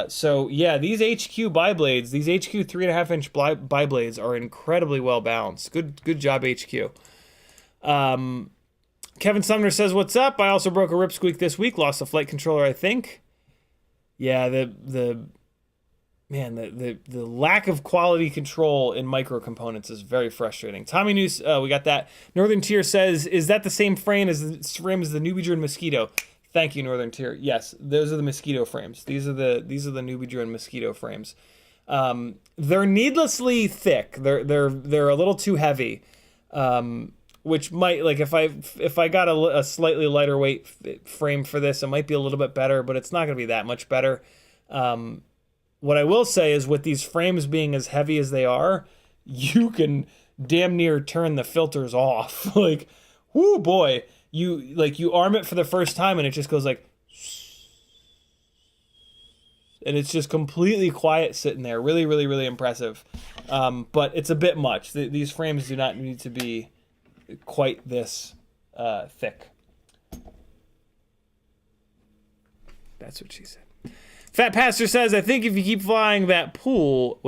So yeah, these HQ biblades, these HQ 3.5-inch biblades are incredibly well balanced. Good job, HQ. Kevin Sumner says, what's up? I also broke a Rip Squeak this week, lost a flight controller, I think. Yeah, the lack of quality control in micro components is very frustrating. Tommy News, we got that. Northern Tier says, is that the same frame as the NewbeeDrone Mosquito? Thank you, Northern Tier. Yes, those are the Mosquito frames. These are the NewbeeDrone Mosquito frames. They're needlessly thick. They're a little too heavy. which might, like, if I got a slightly lighter weight frame for this, it might be a little bit better, but it's not going to be that much better. What I will say is, with these frames being as heavy as they are, you can damn near turn the filters off. Like, whoo boy, you arm it for the first time and it just goes like, and it's just completely quiet sitting there. Really, really, really impressive. But it's a bit much. These frames do not need to be quite this thick. That's what she said. Fat Pastor says, I think if you keep flying that pool,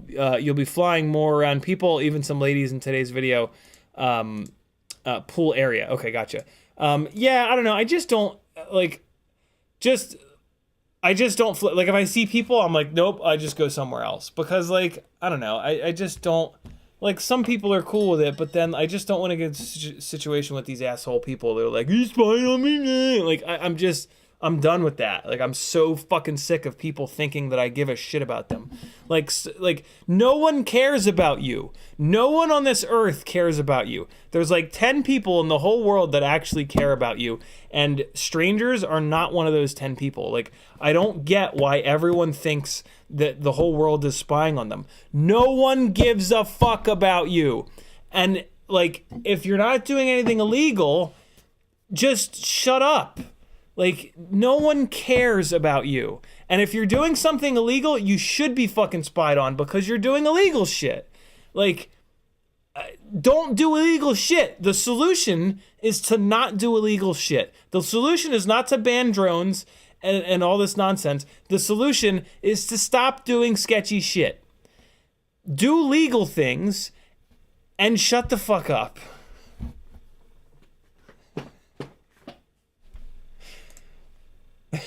you'll be flying more around people, even some ladies in today's video. Pool area. Okay, gotcha. Yeah, I don't know. I just don't, like, I just don't, like, if I see people, I'm like, nope, I just go somewhere else. Because, like, I don't know. I just don't, like, some people are cool with it, but then I just don't want to get into a situation with these asshole people. They're like, you spying on me? Like, I'm done with that. Like, I'm so fucking sick of people thinking that I give a shit about them. Like, no one cares about you. No one on this earth cares about you. There's like 10 people in the whole world that actually care about you, and strangers are not one of those 10 people. Like, I don't get why everyone thinks that the whole world is spying on them. No one gives a fuck about you. And, like, if you're not doing anything illegal, just shut up. Like, no one cares about you. And if you're doing something illegal, you should be fucking spied on because you're doing illegal shit. Like, don't do illegal shit. The solution is to not do illegal shit. The solution is not to ban drones and all this nonsense. The solution is to stop doing sketchy shit. Do legal things and shut the fuck up.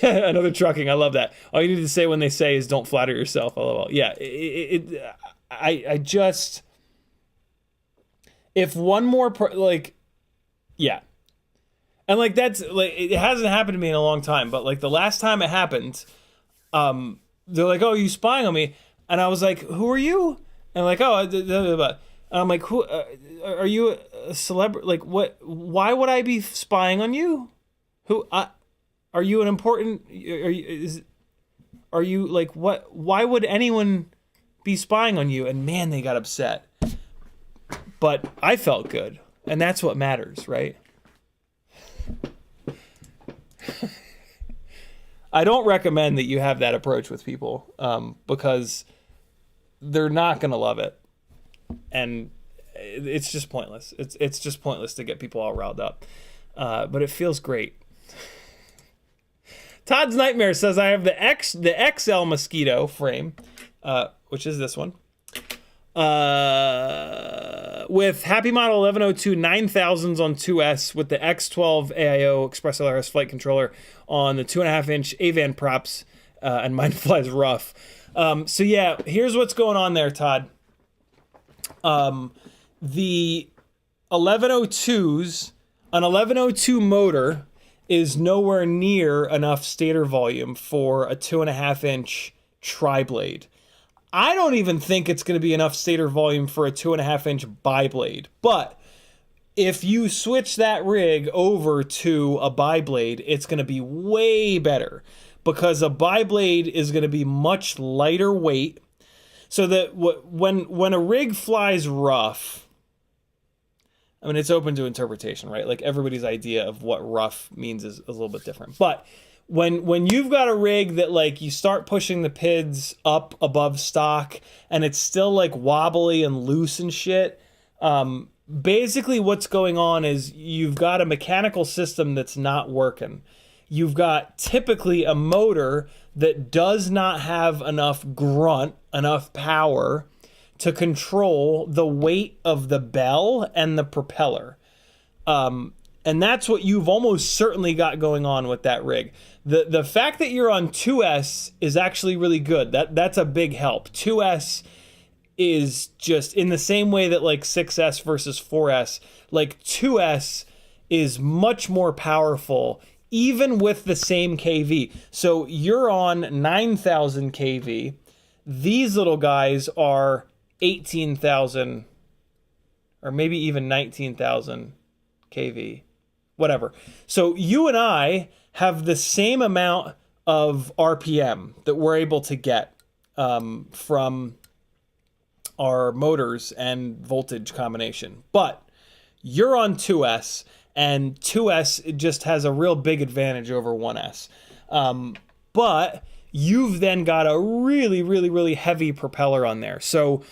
Another trucking. I love that. All you need to say when they say is don't flatter yourself. LOL. Yeah. I just, if one more, like, yeah. And like, that's like, it hasn't happened to me in a long time, but like the last time it happened, they're like, oh, you spying on me. And I was like, who are you? And like, oh, and I'm like, who, are you a celebrity? Like, what, why would I be spying on you? Are you an important, are you like, what, why would anyone be spying on you? And man, they got upset. But I felt good. And that's what matters, right? I don't recommend that you have that approach with people, because they're not going to love it. And it's just pointless. It's just pointless to get people all riled up. But it feels great. Todd's Nightmare says, I have the XL Mosquito frame, which is this one, with Happy Model 1102 9000s on 2S with the X12 AIO Express LRS flight controller on the 2.5-inch Avan props, and mine flies rough. So yeah, here's what's going on there, Todd. The 1102s, an 1102 motor is nowhere near enough stator volume for a 2.5-inch tri-blade. I don't even think it's going to be enough stator volume for a 2.5-inch biblade. But if you switch that rig over to a biblade, it's going to be way better, because a biblade is going to be much lighter weight. So that when a rig flies rough, I mean, it's open to interpretation, right? Like, everybody's idea of what rough means is a little bit different. But when you've got a rig that, like, you start pushing the PIDs up above stock and it's still like wobbly and loose and shit, basically what's going on is you've got a mechanical system that's not working. You've got typically a motor that does not have enough grunt, enough power to control the weight of the bell and the propeller. And that's what you've almost certainly got going on with that rig. The fact that you're on 2S is actually really good. That's a big help. 2S is just in the same way that like 6S versus 4S, like 2S is much more powerful even with the same KV. So you're on 9,000 KV. These little guys are 18,000 or maybe even 19,000 kV, whatever. So you and I have the same amount of RPM that we're able to get from our motors and voltage combination. But you're on 2S, and 2S just has a real big advantage over 1S. But you've then got a really, really, really heavy propeller on there. So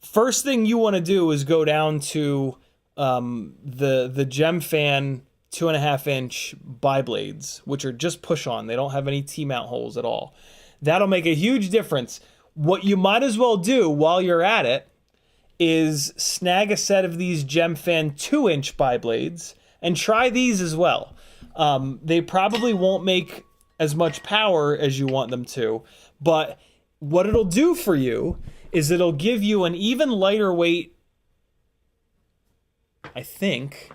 first thing you want to do is go down to the Gemfan 2.5-inch biblades, which are just push-on. They don't have any T-mount holes at all. That'll make a huge difference. What you might as well do while you're at it is snag a set of these Gemfan 2-inch biblades and try these as well. They probably won't make as much power as you want them to, but what it'll do for you is it'll give you an even lighter weight, I think.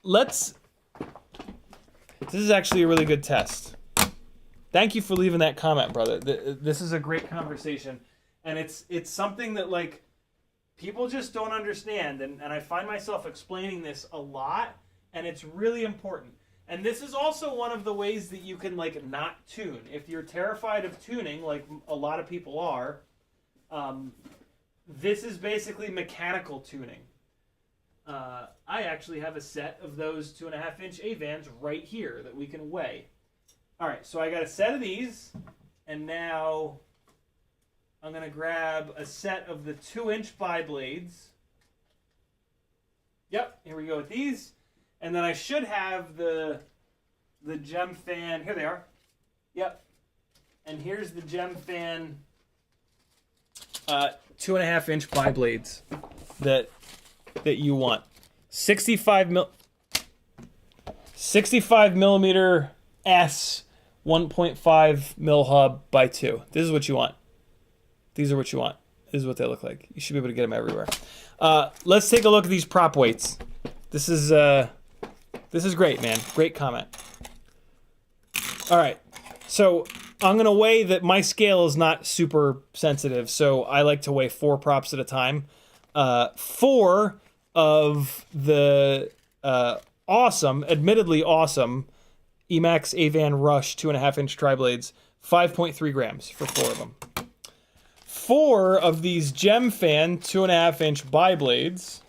This is actually a really good test. Thank you for leaving that comment, brother. This is a great conversation, and it's something that, like, people just don't understand, and I find myself explaining this a lot, and it's really important. And this is also one of the ways that you can, like, not tune. If you're terrified of tuning, like a lot of people are, this is basically mechanical tuning. I actually have a set of those 2.5-inch Avans right here that we can weigh. All right, so I got a set of these, and now I'm going to grab a set of the 2-inch biblades. Yep, here we go with these. And then I should have the Gemfan. Here they are. Yep. And here's the Gemfan 2.5-inch biblades that you want. 65 millimeter S 1.5 mil hub by 2. This is what you want. These are what you want. This is what they look like. You should be able to get them everywhere. Let's take a look at these prop weights. This is great, man. Great comment. All right, so I'm gonna weigh that. My scale is not super sensitive, so I like to weigh 4 props at a time. 4 of the admittedly awesome Emax Avan Rush 2.5-inch triblades, 5.3 grams for 4 of them. 4 of these Gemfan 2.5-inch biblades.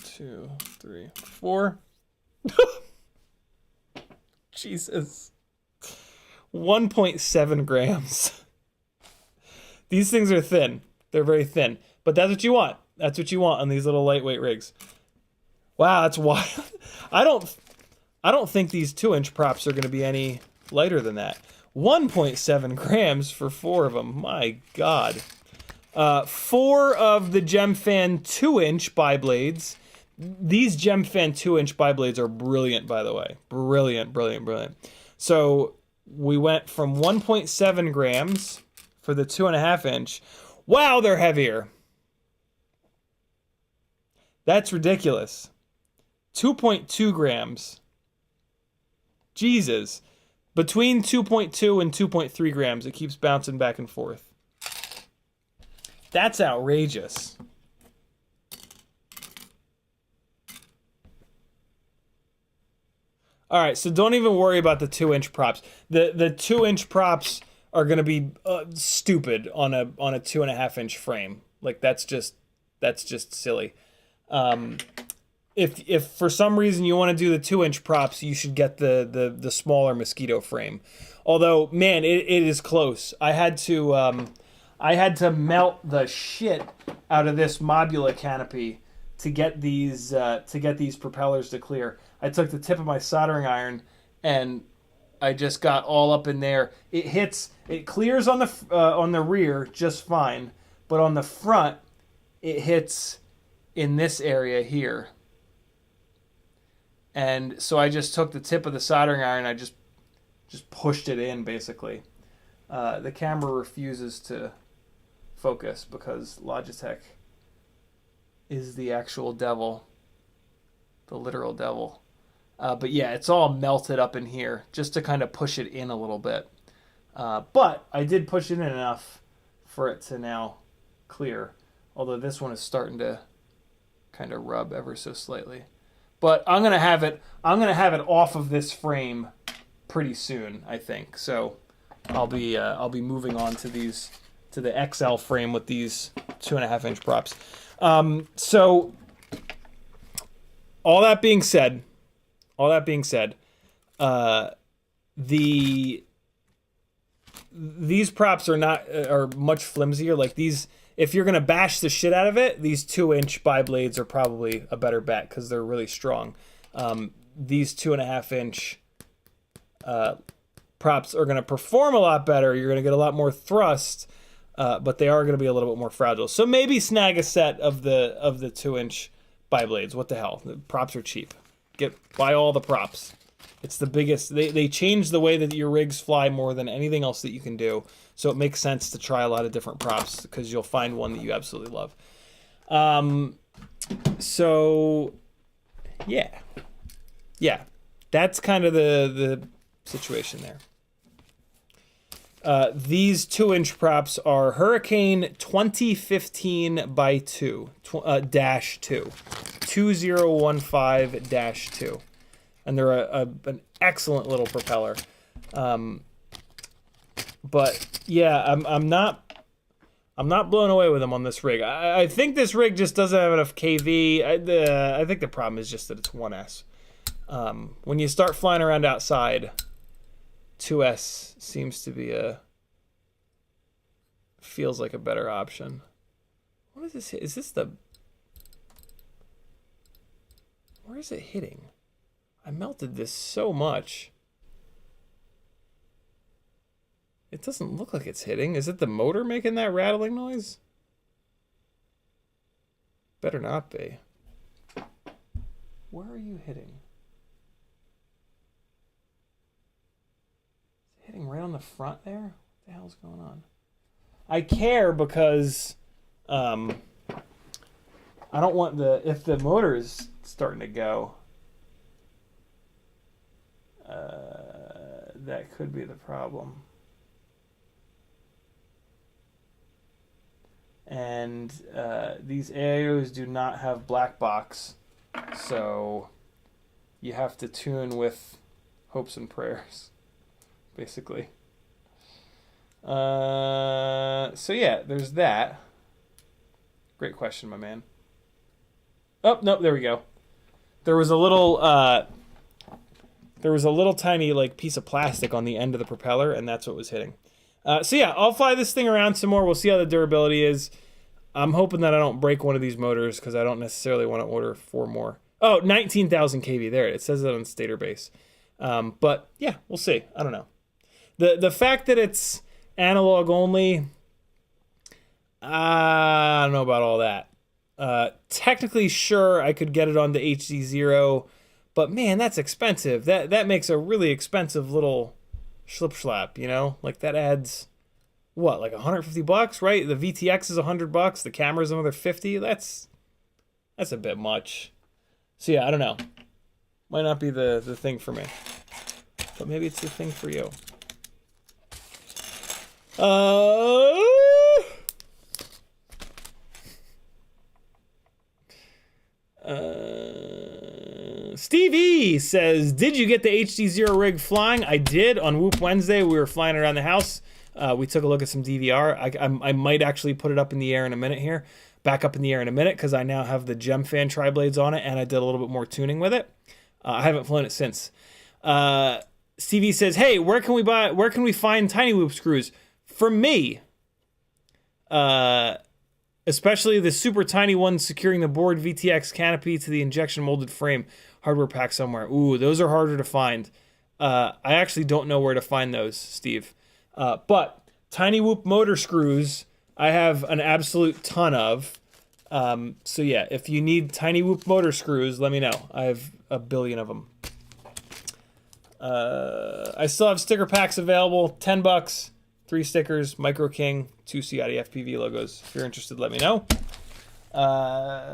2, 3, 4. Jesus. 1.7 grams. These things are thin. They're very thin. But that's what you want. That's what you want on these little lightweight rigs. Wow, that's wild. I don't think these 2-inch props are going to be any lighter than that. 1.7 grams for 4 of them. My God. 4 of the Gemfan 2-inch biblades. These Gemfan 2-inch biblades are brilliant, by the way. Brilliant, brilliant, brilliant. So we went from 1.7 grams for the 2.5-inch. Wow, they're heavier. That's ridiculous. 2.2 grams. Jesus. Between 2.2 and 2.3 grams, it keeps bouncing back and forth. That's outrageous. All right, so don't even worry about the 2-inch props. The 2-inch props are going to be stupid on a 2.5-inch frame. Like, that's just silly. If for some reason you want to do the 2-inch props, you should get the smaller Mosquito frame. Although, man, it is close. I had to melt the shit out of this Mobula canopy to get these propellers to clear. I took the tip of my soldering iron and I just got all up in there. It clears on the rear just fine, but on the front it hits in this area here. And so I just took the tip of the soldering iron, I just pushed it in basically. The camera refuses to focus because Logitech is the actual devil, the literal devil. But yeah, it's all melted up in here just to kind of push it in a little bit. But I did push it in enough for it to now clear. Although this one is starting to kind of rub ever so slightly. But I'm gonna have it off of this frame pretty soon, I think. So I'll be moving on to the XL frame with these 2.5-inch props. So all that being said, these props are much flimsier. Like these, if you're gonna bash the shit out of it, these 2-inch biblades are probably a better bet because they're really strong. These 2.5-inch props are gonna perform a lot better. You're gonna get a lot more thrust, but they are gonna be a little bit more fragile. So maybe snag a set of the 2-inch biblades. What the hell? The props are cheap. Buy all the props. It's the biggest. They change the way that your rigs fly more than anything else that you can do. So it makes sense to try a lot of different props because you'll find one that you absolutely love. So yeah, that's kind of the situation there. These 2-inch props are Hurricane 2015 by 2 -2 2015-2, and they're an excellent little propeller. But yeah, I'm not blown away with them on this rig. I think this rig just doesn't have enough KV. I think the problem is just that it's 1S. When you start flying around outside, 2S seems to be feels like a better option. What is this? Is this where is it hitting? I melted this so much. It doesn't look like it's hitting. Is it the motor making that rattling noise? Better not be. Where are you hitting? Is it hitting right on the front there? What the hell's going on? I care because I don't want if the motor is starting to go, that could be the problem. And these AIOs do not have black box, so you have to tune with hopes and prayers, basically. So yeah, there's that. Great question, my man. Oh, nope, there we go. There was a little tiny like piece of plastic on the end of the propeller, and that's what was hitting. So yeah, I'll fly this thing around some more. We'll see how the durability is. I'm hoping that I don't break one of these motors because I don't necessarily want to order 4 more. Oh, 19,000 kV. There, it says it on stator base. But yeah, we'll see. I don't know. The fact that it's analog only, I don't know about all that. Technically, sure, I could get it on the HDZero, but man, that's expensive. That makes a really expensive little schlip-schlap, you know? Like that adds, what, like $150, right? The VTX is $100. The camera's another $50. That's a bit much. So yeah, I don't know. Might not be the thing for me, but maybe it's the thing for you. Stevie says, did you get the HDZero rig flying? I did. On Whoop Wednesday, we were flying around the house. We took a look at some DVR. I might actually put it up in the air in a minute here. Back up in the air in a minute, because I now have the Gemfan triblades on it, and I did a little bit more tuning with it. I haven't flown it since. Stevie says, hey, where can we find tiny loop screws? For me, especially the super tiny ones securing the board VTX canopy to the injection molded frame hardware pack somewhere. Ooh, those are harder to find. I actually don't know where to find those, Steve. But tiny whoop motor screws, I have an absolute ton of. So yeah, if you need tiny whoop motor screws, let me know. I have a billion of them. I still have sticker packs available, $10. 3 stickers, Micro King, 2 CiottiFPV logos. If you're interested, let me know. All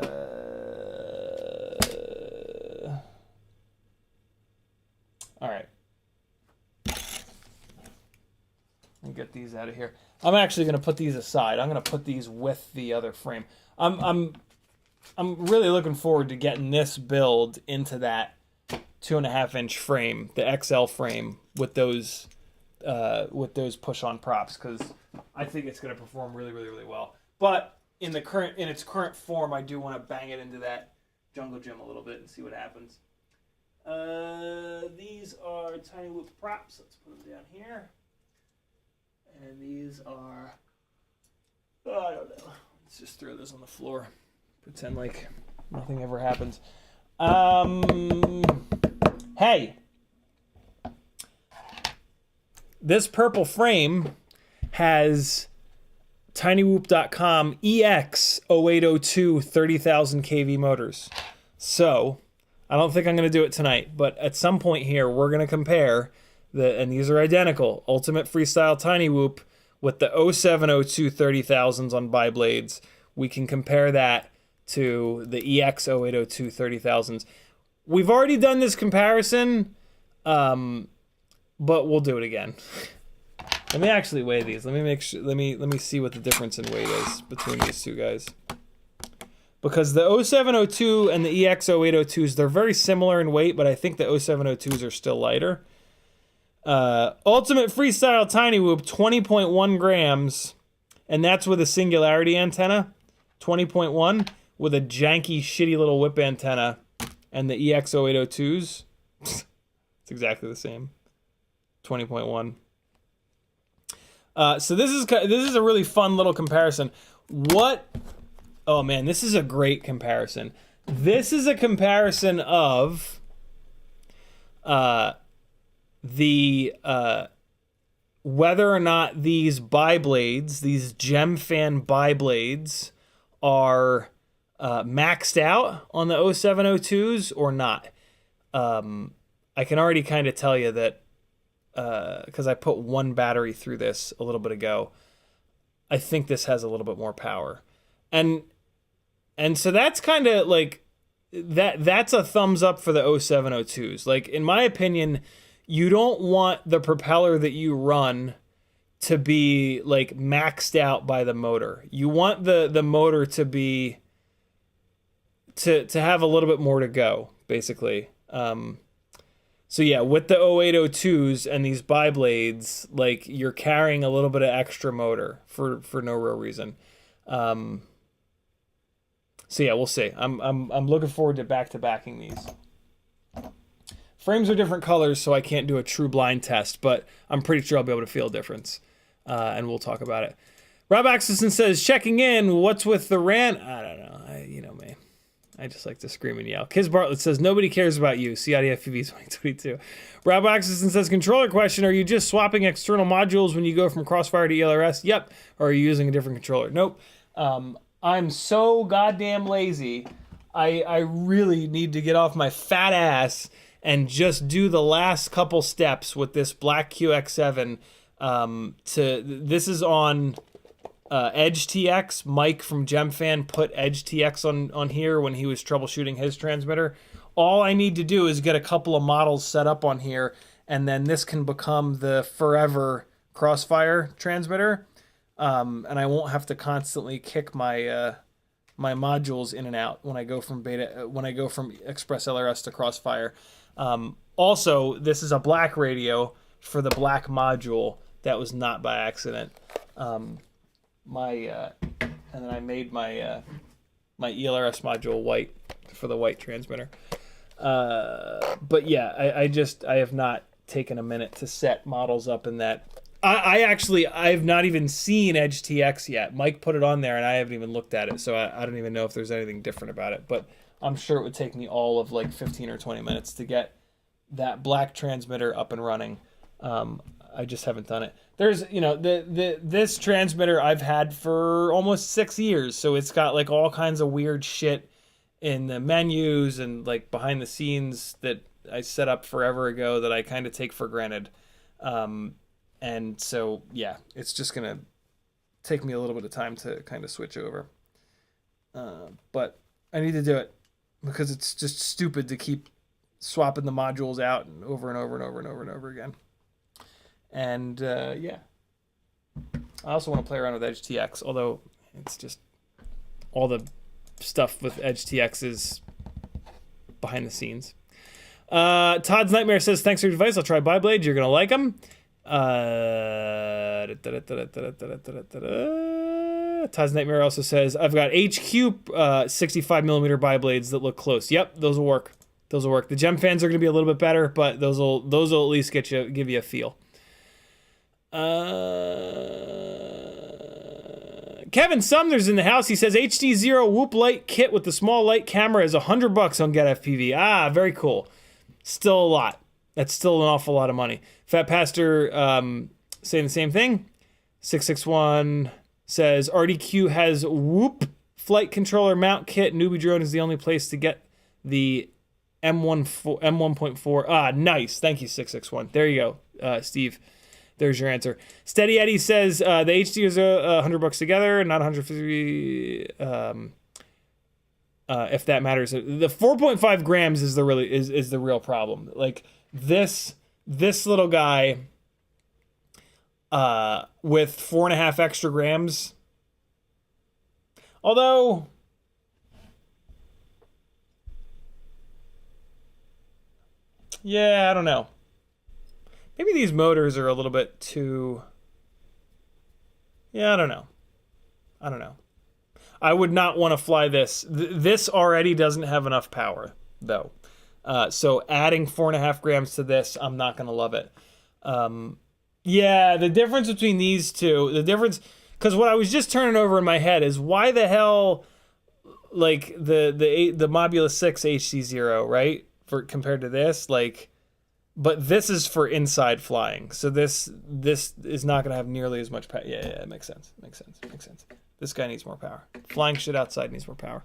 right. get these out of here. I'm actually going to put these aside. I'm going to put these with the other frame. I'm really looking forward to getting this build into that 2.5-inch frame, the XL frame, with those push-on props, because I think it's going to perform really, really, really well. But in its current form, I do want to bang it into that jungle gym a little bit and see what happens. These are tiny whoop props. Let's put them down here. And these are, I don't know. Let's just throw this on the floor. Pretend like nothing ever happens. Hey. This purple frame has tinywhoop.com EX0802 30,000 kV motors. So, I don't think I'm going to do it tonight, but at some point here, we're going to compare and these are identical, Ultimate Freestyle Tiny Whoop with the 0702 30,000s on biblades. We can compare that to the EX0802 30,000s. We've already done this comparison, but we'll do it again. Let me actually weigh these. Let me make sure. Let me see what the difference in weight is between these two guys. Because the 0702 and the EX0802s, they're very similar in weight, but I think the 0702s are still lighter. Ultimate Freestyle Tiny Whoop, 20.1 grams, and that's with a singularity antenna, 20.1, with a janky, shitty little whip antenna, and the EX0802s, it's exactly the same, 20.1. So this is a really fun little comparison. Oh man, this is a great comparison. This is a comparison of whether or not these biblades, these Gemfan biblades, are maxed out on the 0702s or not. I can already kind of tell you that because I put one battery through this a little bit ago. I think this has a little bit more power, and so that's kind of like that's a thumbs up for the 0702s. Like, in my opinion, you don't want the propeller that you run to be like maxed out by the motor. You want the motor to be to have a little bit more to go, basically. So yeah, with the 0802s and these biblades, like, you're carrying a little bit of extra motor for no real reason. So yeah, we'll see. I'm looking forward to back-to-backing these. Frames are different colors, so I can't do a true blind test, but I'm pretty sure I'll be able to feel a difference. And we'll talk about it. Rob Axelson says, checking in, what's with the rant? I don't know. You know me. I just like to scream and yell. Kiz Bartlett says, nobody cares about you. CiottiFPV 2022. Rob Axelson says, controller question, are you just swapping external modules when you go from Crossfire to ELRS? Yep. Or are you using a different controller? Nope. I'm so goddamn lazy. I really need to get off my fat ass and just do the last couple steps with this Black QX7. This is on Edge TX. Mike from Gemfan put Edge TX on here when he was troubleshooting his transmitter. All I need to do is get a couple of models set up on here, and then this can become the forever Crossfire transmitter. And I won't have to constantly kick my my modules in and out when I go from Express LRS to Crossfire. Also, this is a black radio for the black module. That was not by accident. And then I made my my ELRS module white for the white transmitter. But yeah, I have not taken a minute to set models up in that. I've not even seen Edge TX yet. Mike put it on there and I haven't even looked at it, so I don't even know if there's anything different about it. But I'm sure it would take me all of like 15 or 20 minutes to get that black transmitter up and running. I just haven't done it. There's, this transmitter I've had for almost 6 years, so it's got like all kinds of weird shit in the menus and like behind the scenes that I set up forever ago that I kind of take for granted. And so, yeah, it's just going to take me a little bit of time to kind of switch over. But I need to do it because it's just stupid to keep swapping the modules out and over and over and over and over and over again. And, yeah. I also want to play around with Edge TX, although it's just all the stuff with Edge TX is behind the scenes. Todd's Nightmare says, thanks for your advice. I'll try biblades. You're going to like them. Todd's Nightmare also says, I've got HQ 65 millimeter biblades that look close. Yep, those will work. Those will work. The Gemfans are going to be a little bit better, but those will at least give you a feel. Kevin Sumner's in the house. He says HDZero Whoop Light kit with the small light camera is $100 on CiottiFPV. Ah, very cool. Still a lot. That's still an awful lot of money. Fat Pastor saying the same thing. 661 says RDQ has Whoop flight controller mount kit. NewbeeDrone is the only place to get the M1.4. Ah, nice. Thank you, 661. There you go, Steve. There's your answer. Steady Eddie says the HD is $100 together, not 150. If that matters, the 4.5 grams is the real problem. Like this little guy with 4.5 extra grams. Although yeah, I don't know. Maybe these motors are a little bit too... Yeah, I don't know. I would not want to fly this. This already doesn't have enough power, though. So adding 4.5 grams to this, I'm not going to love it. Yeah, the difference between these two, because what I was just turning over in my head is why the hell, like, the Mob6 HDZero, right? Compared to this, like... But this is for inside flying, so this is not going to have nearly as much power. Yeah, it makes sense. This guy needs more power. Flying shit outside needs more power.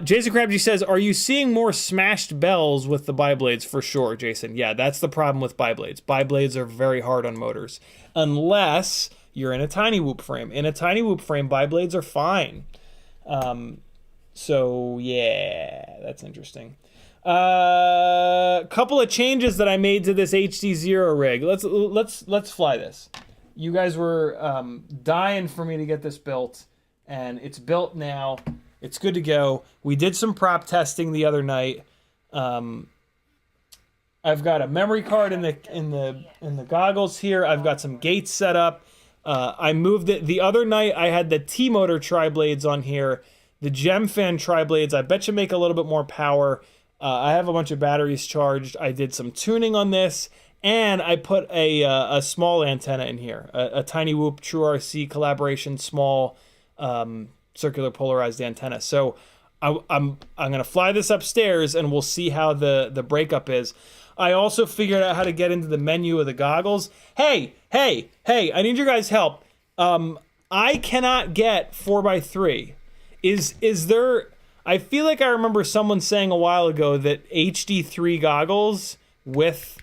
Jason Crabtree says, are you seeing more smashed bells with the biblades? For sure, Jason. Yeah, that's the problem with biblades. Biblades are very hard on motors, unless you're in a tiny whoop frame. In a tiny whoop frame, biblades are fine. So, yeah, that's interesting. Couple of changes that I made to this HDZero rig. Let's fly this. You guys were dying for me to get this built, and it's built now. It's good to go. We did some prop testing the other night. I've got a memory card in the goggles here. I've got some gates set up. I moved it the other night. I had the T-motor triblades on here. The Gemfan triblades. I bet you make a little bit more power. I have a bunch of batteries charged. I did some tuning on this, and I put a small antenna in here, a Tiny Whoop True RC collaboration small circular polarized antenna. So I'm gonna fly this upstairs, and we'll see how the breakup is. I also figured out how to get into the menu of the goggles. Hey! I need your guys' help. I cannot get 4x3. Is there? I feel like I remember someone saying a while ago that HD3 goggles with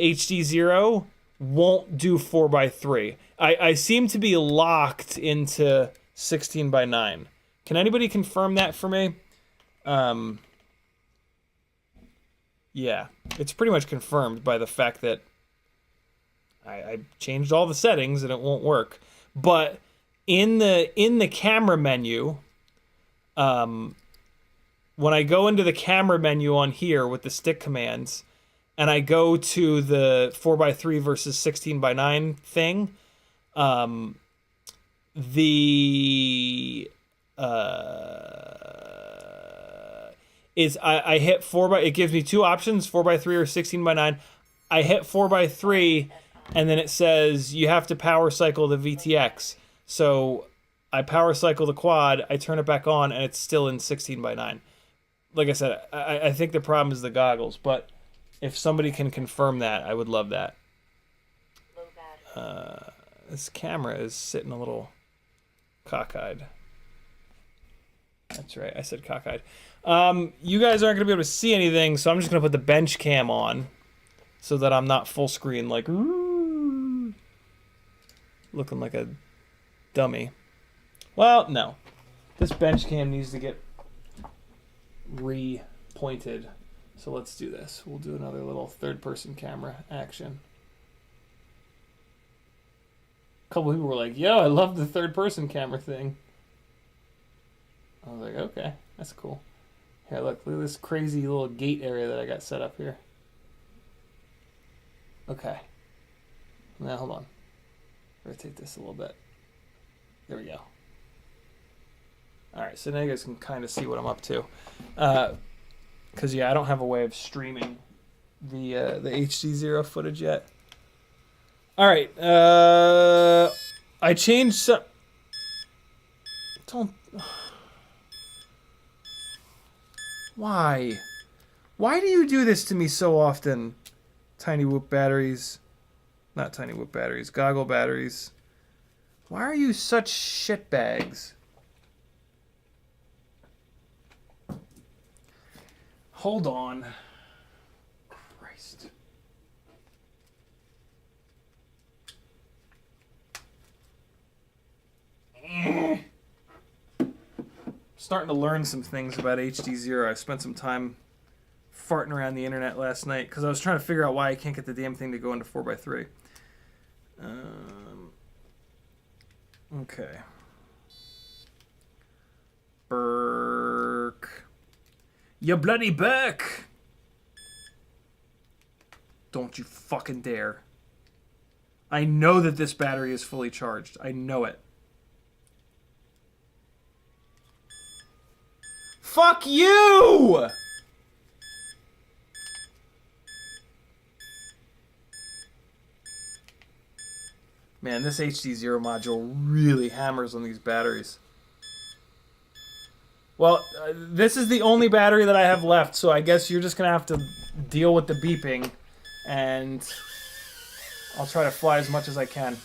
HDZero won't do 4x3. I seem to be locked into 16x9. Can anybody confirm that for me? Yeah, it's pretty much confirmed by the fact that I changed all the settings and it won't work. But in the camera menu, when I go into the camera menu on here with the stick commands, and I go to the 4x3 versus 16x9 thing, I hit 4x, it gives me two options, 4x3 or 16x9. I hit 4x3, and then it says you have to power cycle the VTX. So I power cycle the quad, I turn it back on, and it's still in 16x9. Like I said, I think the problem is the goggles, but if somebody can confirm that, I would love that. This camera is sitting a little cockeyed. That's right, I said cockeyed. You guys aren't going to be able to see anything, so I'm just going to put the bench cam on so that I'm not full screen, like, looking like a dummy. Well, no. This bench cam needs to get re-pointed. So let's do this. We'll do another little third-person camera action. A couple people were like, yo, I love the third-person camera thing. I was like, okay, that's cool. Here, look at this crazy little gate area that I got set up here. Okay. Now, hold on. Rotate this a little bit. There we go. Alright, so now you guys can kind of see what I'm up to. Because, yeah, I don't have a way of streaming the HDZero footage yet. Alright, I changed some... Don't... Why? Why do you do this to me so often? Tiny Whoop batteries. Not Tiny Whoop batteries. Goggle batteries. Why are you such shitbags? Hold on. Christ. Starting to learn some things about HDZero. I spent some time farting around the internet last night because I was trying to figure out why I can't get the damn thing to go into 4x3. Okay. Burk. You bloody Burk! Don't you fucking dare. I know that this battery is fully charged. I know it. Fuck you! Man, this HDZero module really hammers on these batteries. Well, this is the only battery that I have left, so I guess you're just going to have to deal with the beeping, and I'll try to fly as much as I can.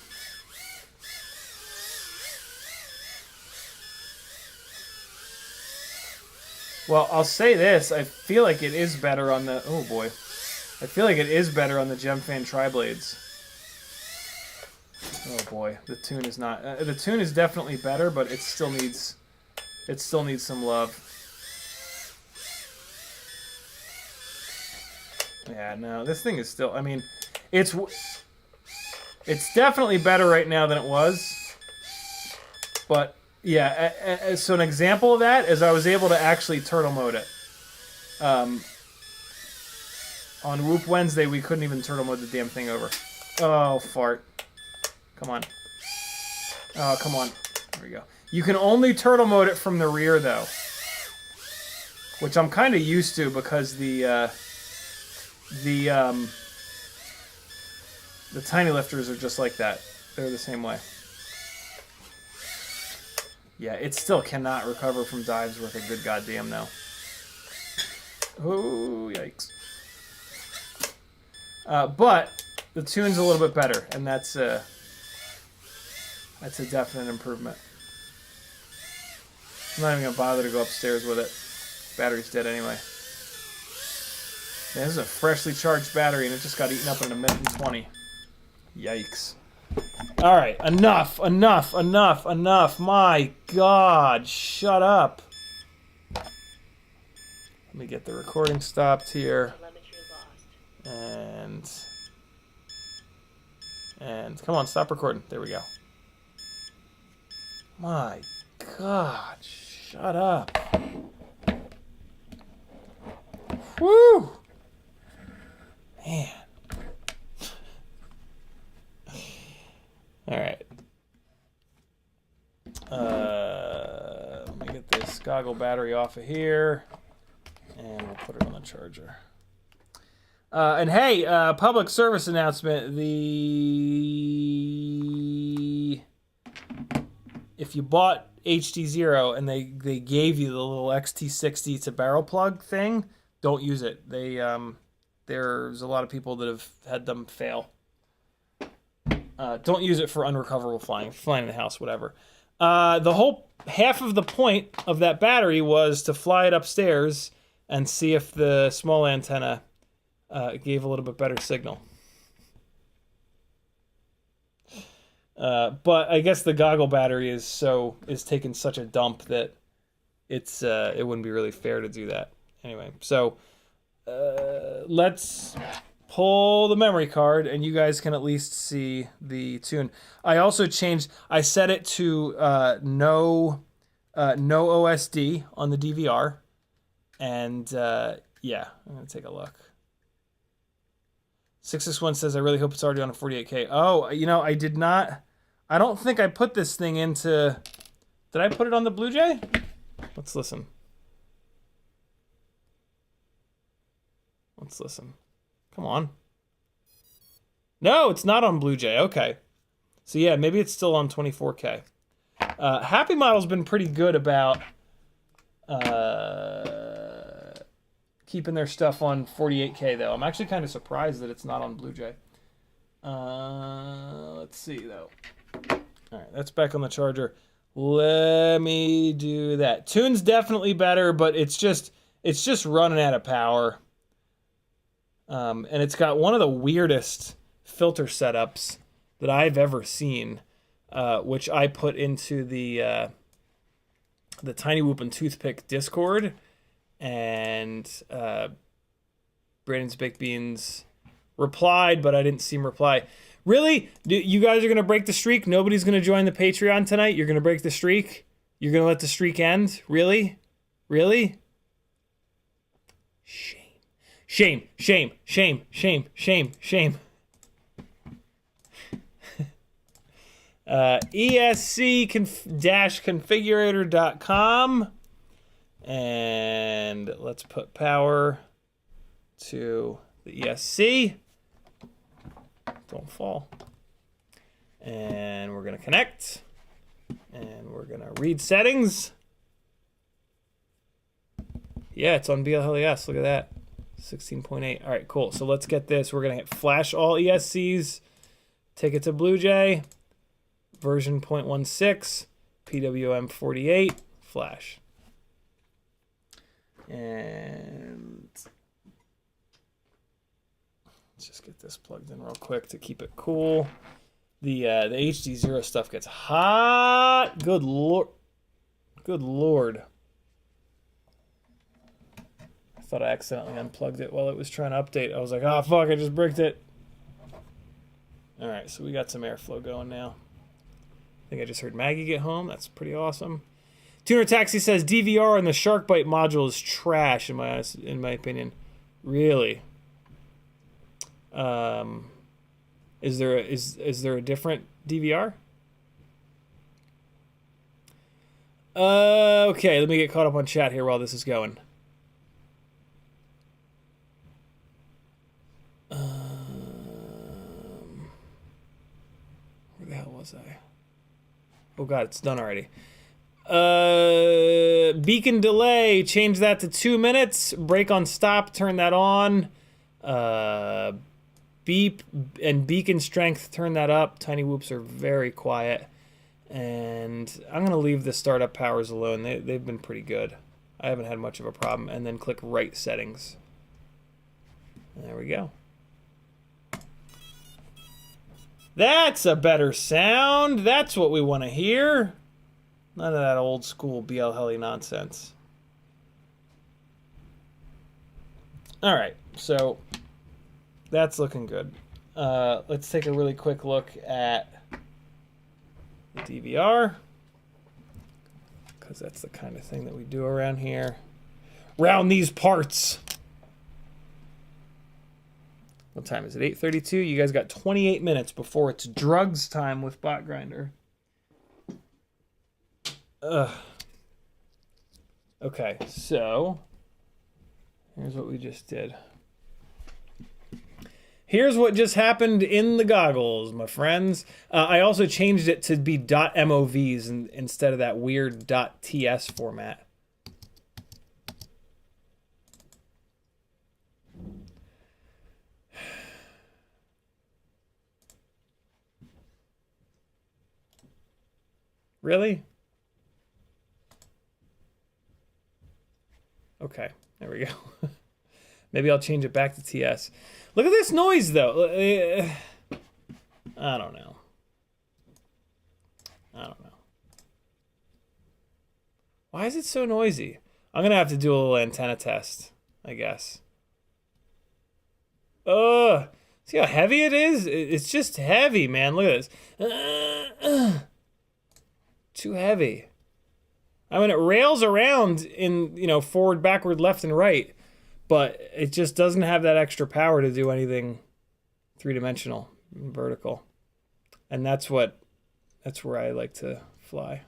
Well, I'll say this. I feel like it is better on the... Oh, boy. I feel like it is better on the Gemfan triblades. Oh, boy. The tune is not... the tune is definitely better, but it still needs... It still needs some love. Yeah, no. This thing is still... I mean, it's definitely better right now than it was. But... Yeah, so an example of that is I was able to actually turtle mode it. On Whoop Wednesday, we couldn't even turtle mode the damn thing over. Oh, fart. Come on. Oh, come on. There we go. You can only turtle mode it from the rear, though. Which I'm kind of used to because the Tinylifters are just like that. They're the same way. Yeah, it still cannot recover from dives worth a good goddamn now. Oh, yikes. But the tune's a little bit better, and that's a definite improvement. I'm not even going to bother to go upstairs with it. Battery's dead anyway. Man, this is a freshly charged battery, and it just got eaten up in a minute and 20. Yikes. Alright, enough. My God, shut up. Let me get the recording stopped here. And come on, stop recording. There we go. My God, shut up. Woo! Man. Alright. Let me get this goggle battery off of here. And we'll put it on the charger. And hey, public service announcement. If you bought HDZero and they gave you the little XT60 to barrel plug thing, don't use it. There's a lot of people that have had them fail. Don't use it for unrecoverable flying in the house, whatever. The whole half of the point of that battery was to fly it upstairs and see if the small antenna gave a little bit better signal. But I guess the goggle battery is taking such a dump that it wouldn't be really fair to do that. Anyway, so let's pull the memory card, and you guys can at least see the tune. I also changed, I set it to no OSD on the DVR. And yeah, I'm gonna take a look. 661 says, I really hope it's already on a 48K. Oh, you know, I did not, I don't think I put this thing into, did I put it on the Bluejay? Let's listen. Let's listen. Come on. No, it's not on Bluejay. Okay. So yeah, maybe it's still on 24K. Happy Model's been pretty good about keeping their stuff on 48K though. I'm actually kind of surprised that it's not on Bluejay. Let's see though. All right, that's back on the charger. Let me do that. Tune's definitely better, but it's just running out of power. And it's got one of the weirdest filter setups that I've ever seen, which I put into the Tiny Whoop and Toothpick Discord, and Brandon's Baked Beans replied, but I didn't see him reply. Really? You guys are going to break the streak? Nobody's going to join the Patreon tonight? You're going to break the streak? You're going to let the streak end? Really? Really? Shame. Shame, shame, shame, shame, shame, shame. ESC-configurator.com. And let's put power to the ESC. Don't fall. And we're going to connect. And we're going to read settings. Yeah, it's on BLHES. Look at that. 16.8. All right, cool. So let's get this. We're going to hit flash all ESCs. Take it to Bluejay. Version 0.16. PWM 48. Flash. And let's just get this plugged in real quick to keep it cool. The HDZero stuff gets hot. Good lord. Good lord. I thought I accidentally unplugged it while it was trying to update. I was like, oh fuck, I just bricked it. All right, so we got some airflow going now. I think I just heard Maggie get home. That's pretty awesome. Tuner Taxi says DVR and the Shark Bite module is trash in my opinion. Really? Is there a different DVR? Okay, let me get caught up on chat here while this is going. Where the hell was I? Oh god, it's done already. Beacon delay, change that to 2 minutes. Brake on stop, turn that on. Beep and beacon strength, turn that up. Tiny whoops are very quiet. And I'm going to leave the startup powers alone. They've been pretty good. I haven't had much of a problem. And then click right settings. There we go. That's a better sound. That's what we want to hear. None of that old school BL Heli nonsense. All right, so that's looking good. Let's take a really quick look at the DVR, because that's the kind of thing that we do around here. Round these parts. What time is it? 8:32. You guys got 28 minutes before it's drugs time with Bot Grinder. Okay, so here's what we just did. Here's what just happened in the goggles, my friends. I also changed it to be .movs instead of that weird .ts format. Really? Okay, there we go. Maybe I'll change it back to TS. Look at this noise, though. I don't know. Why is it so noisy? I'm going to have to do a little antenna test, I guess. See how heavy it is? It's just heavy, man. Look at this. Too heavy. I mean, it rails around in, you know, forward, backward, left, and right, but it just doesn't have that extra power to do anything three-dimensional, vertical. And that's where I like to fly.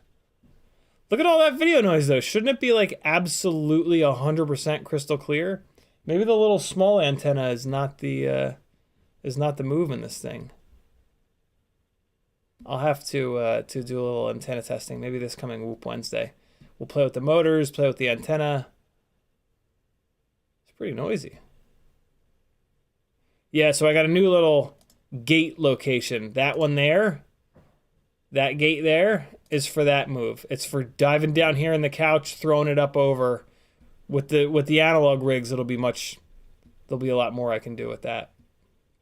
Look at all that video noise, though. Shouldn't it be, like, absolutely 100% crystal clear? Maybe the little small antenna is not the move in this thing. I'll have to do a little antenna testing. Maybe this coming Whoop Wednesday. We'll play with the motors, play with the antenna. It's pretty noisy. Yeah, so I got a new little gate location. That one there, that gate there is for that move. It's for diving down here in the couch, throwing it up over. With the analog rigs, there'll be a lot more I can do with that.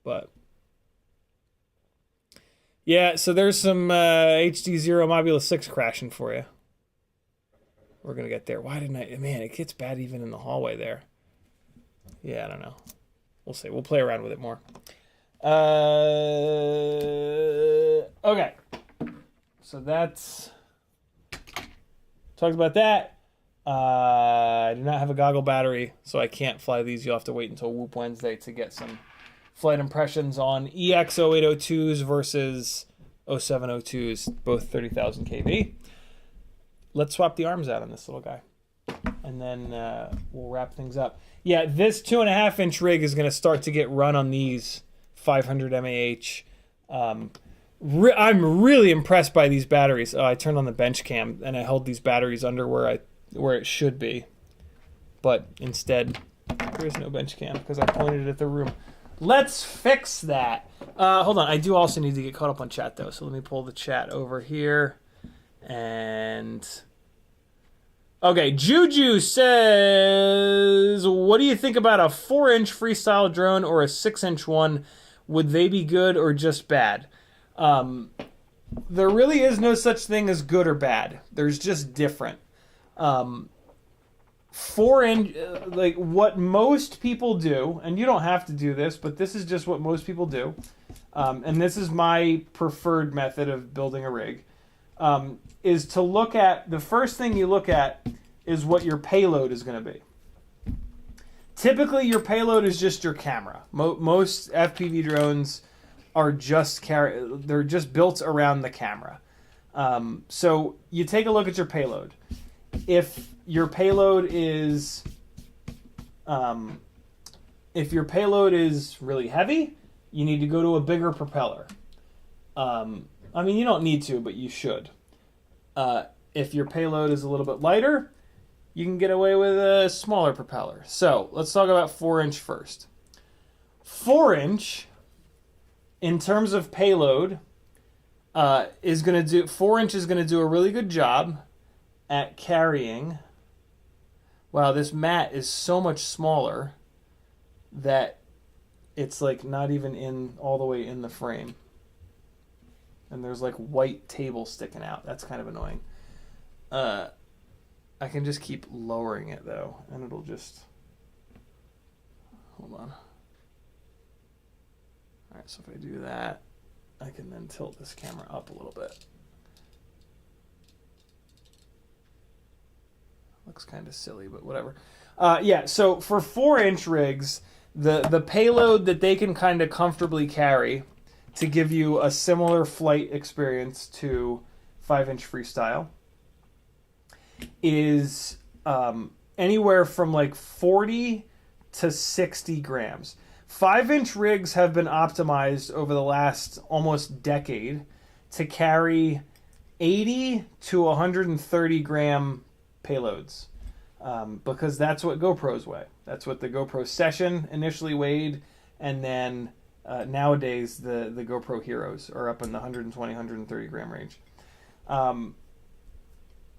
But yeah, so there's some HDZero Mob 6 crashing for you. We're gonna get there. Why didn't I? Man, it gets bad even in the hallway there. Yeah, I don't know. We'll see. We'll play around with it more. Okay. So that's talked about that. I do not have a goggle battery, so I can't fly these. You'll have to wait until Whoop Wednesday to get some flight impressions on EX0802s versus 0702s, both 30,000 kV. Let's swap the arms out on this little guy, and then we'll wrap things up. Yeah, this 2.5-inch rig is going to start to get run on these 500 mAh. I'm really impressed by these batteries. I turned on the bench cam and I held these batteries under where it should be, but instead there is no bench cam because I pointed it at the room. Let's fix that. Hold on, I do also need to get caught up on chat though, so let me pull the chat over here. And okay, Juju says, what do you think about a 4-inch freestyle drone or a 6-inch one? Would they be good or just bad? There really is no such thing as good or bad. There's just different. 4-inch, like what most people do, and you don't have to do this, but this is just what most people do. And this is my preferred method of building a rig. Is to look at, the first thing you look at is what your payload is going to be. Typically, your payload is just your camera. Most FPV drones are they're just built around the camera. So you take a look at your payload. If your payload is really heavy, you need to go to a bigger propeller. I mean, you don't need to, but you should. If your payload is a little bit lighter, you can get away with a smaller propeller. So let's talk about 4-inch first. 4-inch, in terms of payload, 4-inch is going to do a really good job at carrying. Wow, this mat is so much smaller that it's like not even all the way in the frame. And there's like white table sticking out. That's kind of annoying. I can just keep lowering it though, and it'll just, hold on. All right, so if I do that, I can then tilt this camera up a little bit. Looks kind of silly, but whatever. Yeah, so for 4-inch rigs, the payload that they can kind of comfortably carry to give you a similar flight experience to 5-inch freestyle is anywhere from like 40 to 60 grams. 5-inch rigs have been optimized over the last almost decade to carry 80 to 130 gram payloads, because that's what GoPros weigh. That's what the GoPro Session initially weighed, and then nowadays the GoPro Heroes are up in the 120, 130 gram range.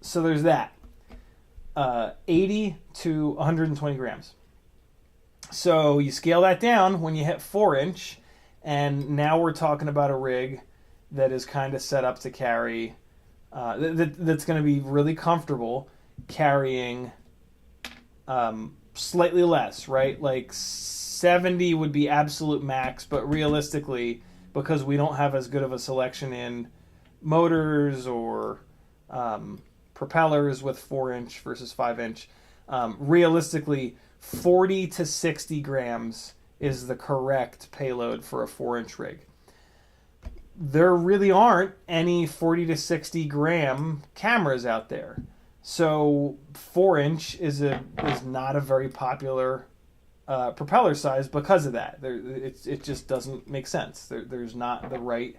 So there's that. 80 to 120 grams. So you scale that down when you hit 4-inch, and now we're talking about a rig that is kind of set up to carry, that's going to be really comfortable carrying slightly less, right? Like 70 would be absolute max, but realistically, because we don't have as good of a selection in motors or propellers with 4-inch versus 5-inch, realistically, 40 to 60 grams is the correct payload for a 4-inch rig. There really aren't any 40 to 60 gram cameras out there. So 4-inch is not a very popular propeller size because of that. It just doesn't make sense. There's not the right.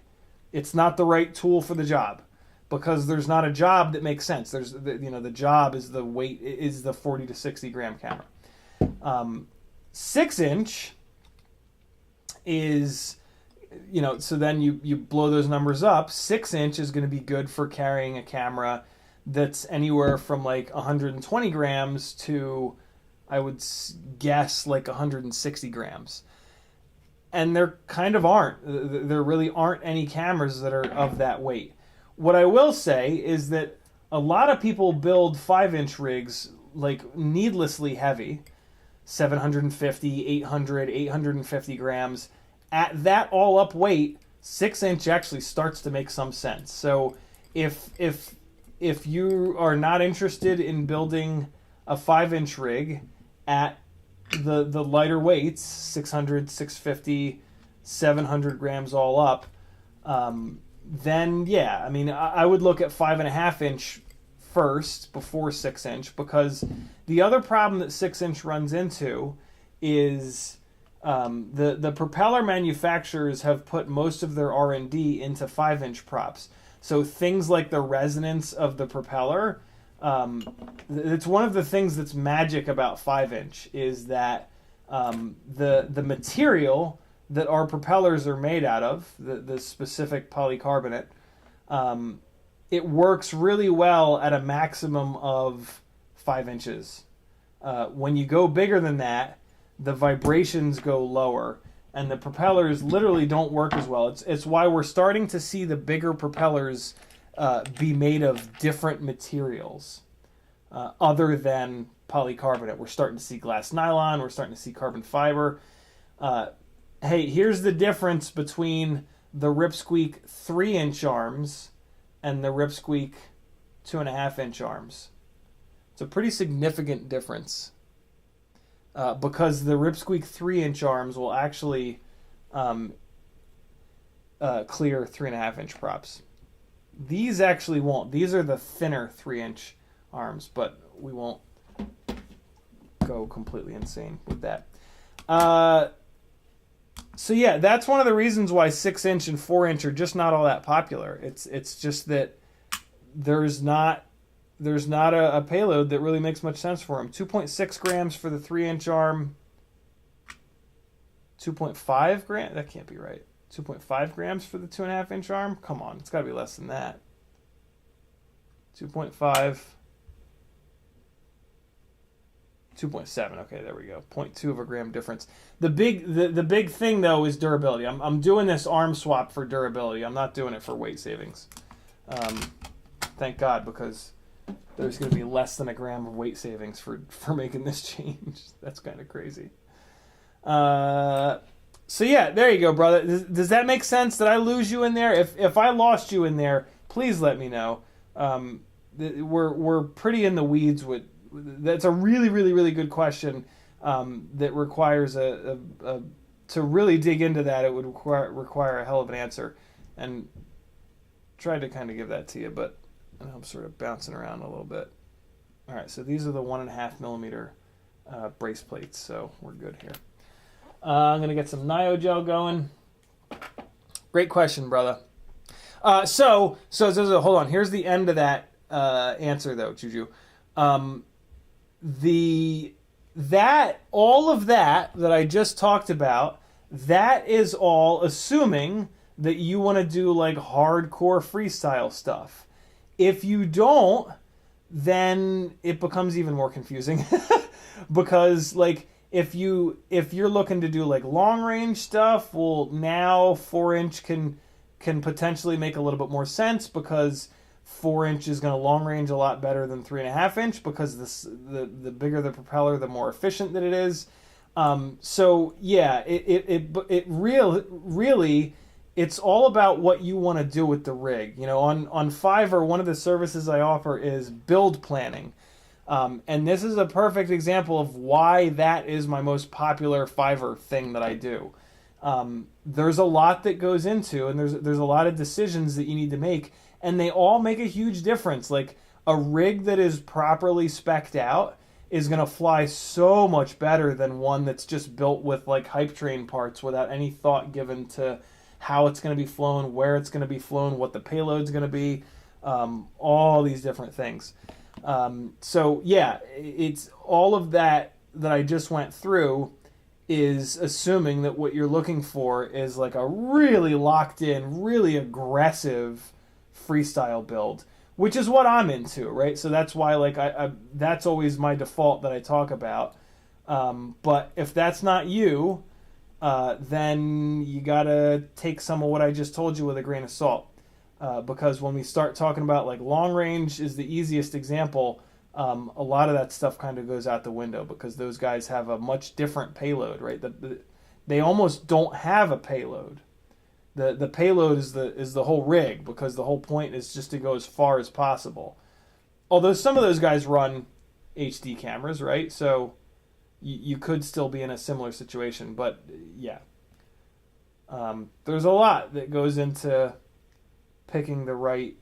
It's not the right tool for the job, because there's not a job that makes sense. The job is the weight is the 40 to 60 gram camera. 6-inch is, so then you blow those numbers up. 6-inch is going to be good for carrying a camera that's anywhere from like 120 grams to, I would guess, like 160 grams. And there kind of aren't. There really aren't any cameras that are of that weight. What I will say is that a lot of people build 5-inch rigs like needlessly heavy, 750, 800, 850 grams. At that all-up weight, 6-inch actually starts to make some sense. So if you are not interested in building a 5-inch rig at the lighter weights, 600, 650, 700 grams all up, then yeah, I mean, I would look at 5.5-inch first before 6-inch, because the other problem that 6-inch runs into is the propeller manufacturers have put most of their R&D into 5-inch props. So things like the resonance of the propeller, it's one of the things that's magic about 5-inch is that the material that our propellers are made out of, the specific polycarbonate, it works really well at a maximum of 5 inches. When you go bigger than that, the vibrations go lower, and the propellers literally don't work as well. It's why we're starting to see the bigger propellers be made of different materials other than polycarbonate. We're starting to see glass nylon. We're starting to see carbon fiber. Hey, here's the difference between the Ripsqueak 3-inch arms and the Ripsqueak 2.5-inch arms. It's a pretty significant difference. Because the Ripsqueak 3-inch arms will actually clear 3.5-inch props. These actually won't. These are the thinner 3-inch arms, but we won't go completely insane with that. So yeah, that's one of the reasons why 6-inch and 4-inch are just not all that popular. It's just that there's not a payload that really makes much sense for them. 2.6 grams for the 3-inch arm. 2.5 grams? That can't be right. 2.5 grams for the 2.5-inch arm? Come on, it's got to be less than that. 2.5. 2.7. Okay, there we go. 0.2 of a gram difference. The big thing though is durability. I'm doing this arm swap for durability. I'm not doing it for weight savings. Thank God, because there's going to be less than a gram of weight savings for making this change. That's kind of crazy. So yeah, there you go, brother. Does that make sense? Did I lose you in there? If I lost you in there, please let me know. We're pretty in the weeds with. That's a really, really, really good question that requires to really dig into that. It would require a hell of an answer, and tried to kind of give that to you, but I'm sort of bouncing around a little bit. All right, so these are the 1.5 millimeter brace plates, so we're good here. I'm gonna get some Niogel going. Great question, brother. So hold on. Here's the end of that answer, though, Juju. All of that I just talked about, that is all assuming that you want to do like hardcore freestyle stuff. If you don't, then it becomes even more confusing because like if you're looking to do like long range stuff, well, now 4-inch can potentially make a little bit more sense, because 4-inch is going to long range a lot better than 3.5-inch, because the bigger the propeller, the more efficient that it is. So yeah, it really, it's all about what you want to do with the rig. You know, on Fiverr, one of the services I offer is build planning. And this is a perfect example of why that is my most popular Fiverr thing that I do. There's a lot that goes into, and there's a lot of decisions that you need to make, and they all make a huge difference. Like a rig that is properly spec'd out is going to fly so much better than one that's just built with like hype train parts without any thought given to how it's going to be flown, where it's going to be flown, what the payload's going to be, all these different things. So yeah, it's all of that I just went through is assuming that what you're looking for is like a really locked in, really aggressive freestyle build, which is what I'm into, right? So that's why like I that's always my default that I talk about. But if that's not you, then you gotta take some of what I just told you with a grain of salt. Because when we start talking about like long range is the easiest example, a lot of that stuff kind of goes out the window because those guys have a much different payload, right? They almost don't have a payload. The payload is the whole rig because the whole point is just to go as far as possible. Although some of those guys run HD cameras, right? So you could still be in a similar situation, but yeah. There's a lot that goes into picking the right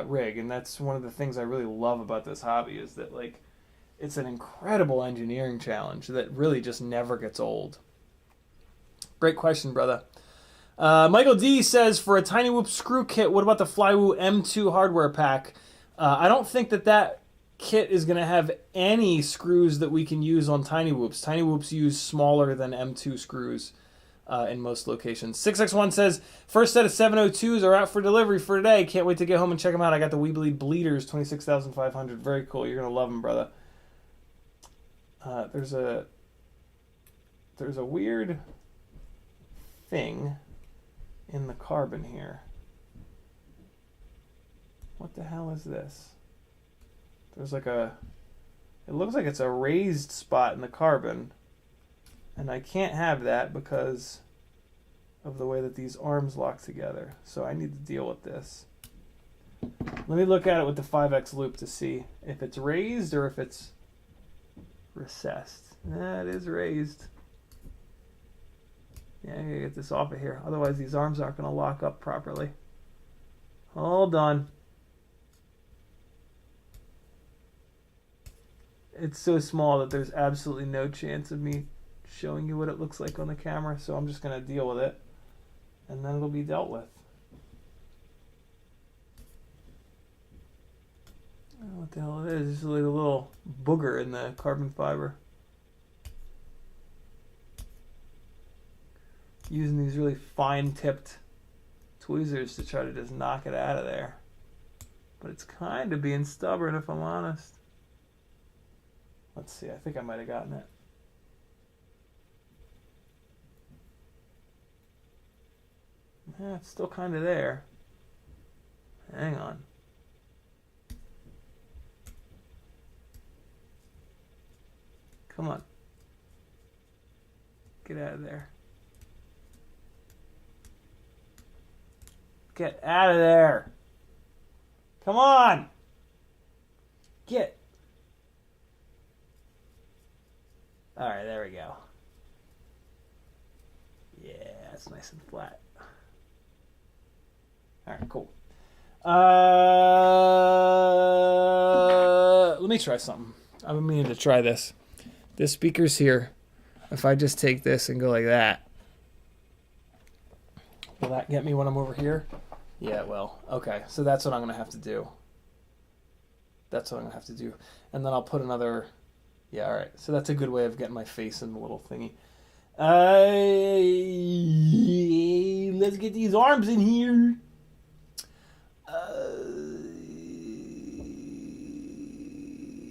rig, and that's one of the things I really love about this hobby is that like it's an incredible engineering challenge that really just never gets old. Great question, brother. Michael D says, for a Tiny Whoop screw kit, what about the Flywoo M2 hardware pack? I don't think that kit is going to have any screws that we can use on Tiny Whoops. Tiny Whoops use smaller than M2 screws in most locations. 6x1 says, first set of 702s are out for delivery for today. Can't wait to get home and check them out. I got the Weebly Bleeders, 26,500. Very cool. You're going to love them, brother. There's a weird thing in the carbon here. What the hell is this? There's like it looks like it's a raised spot in the carbon, and I can't have that because of the way that these arms lock together. So I need to deal with this. Let me look at it with the 5X loop to see if it's raised or if it's recessed. Nah, it is raised. Yeah, I gotta get this off of here. Otherwise, these arms aren't going to lock up properly. Hold on. It's so small that there's absolutely no chance of me showing you what it looks like on the camera, so I'm just going to deal with it, and then it'll be dealt with. I don't know what the hell it is. It's just like a little booger in the carbon fiber. Using these really fine-tipped tweezers to try to just knock it out of there. But it's kind of being stubborn, if I'm honest. Let's see, I think I might have gotten it. Yeah, it's still kind of there. Hang on. Come on. Get out of there. Get out of there. Come on. Get. All right, there we go. Yeah, it's nice and flat. All right, cool. Let me try something. I've been meaning to try this. This speaker's here. If I just take this and go like that, will that get me when I'm over here? Yeah, it will. Okay, so that's what I'm going to have to do. That's what I'm going to have to do. And then I'll put another... Yeah, all right. So that's a good way of getting my face in the little thingy. Let's get these arms in here.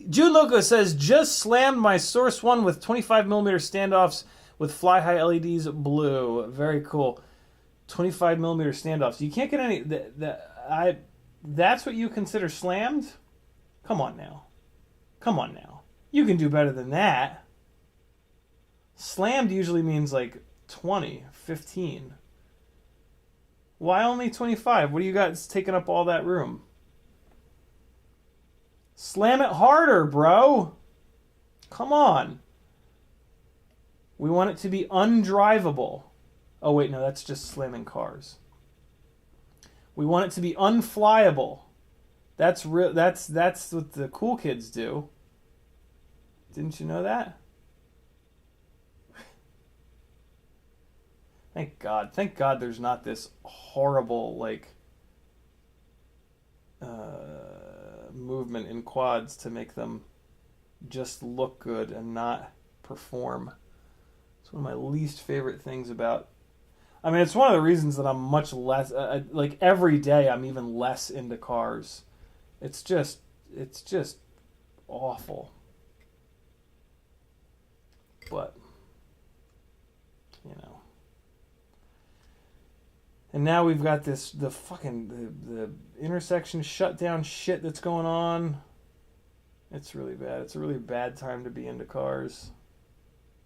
June Loco says, just slammed my Source 1 with 25mm standoffs with fly-high LEDs blue. Very cool. 25mm standoffs. You can't get any... That's what you consider slammed? Come on now. Come on now. You can do better than that. Slammed usually means like 20, 15. Why only 25? What do you got taking up all that room? Slam it harder, bro. Come on. We want it to be undrivable. Oh, wait, no, that's just slamming cars. We want it to be unflyable. That's what the cool kids do. Didn't you know that? Thank God. Thank God there's not this horrible, like, movement in quads to make them just look good and not perform. It's one of my least favorite things about... I mean, it's one of the reasons that I'm much less... like, every day I'm even less into cars. It's just awful. But, you know... And now we've got the intersection shutdown shit that's going on. It's really bad. It's a really bad time to be into cars.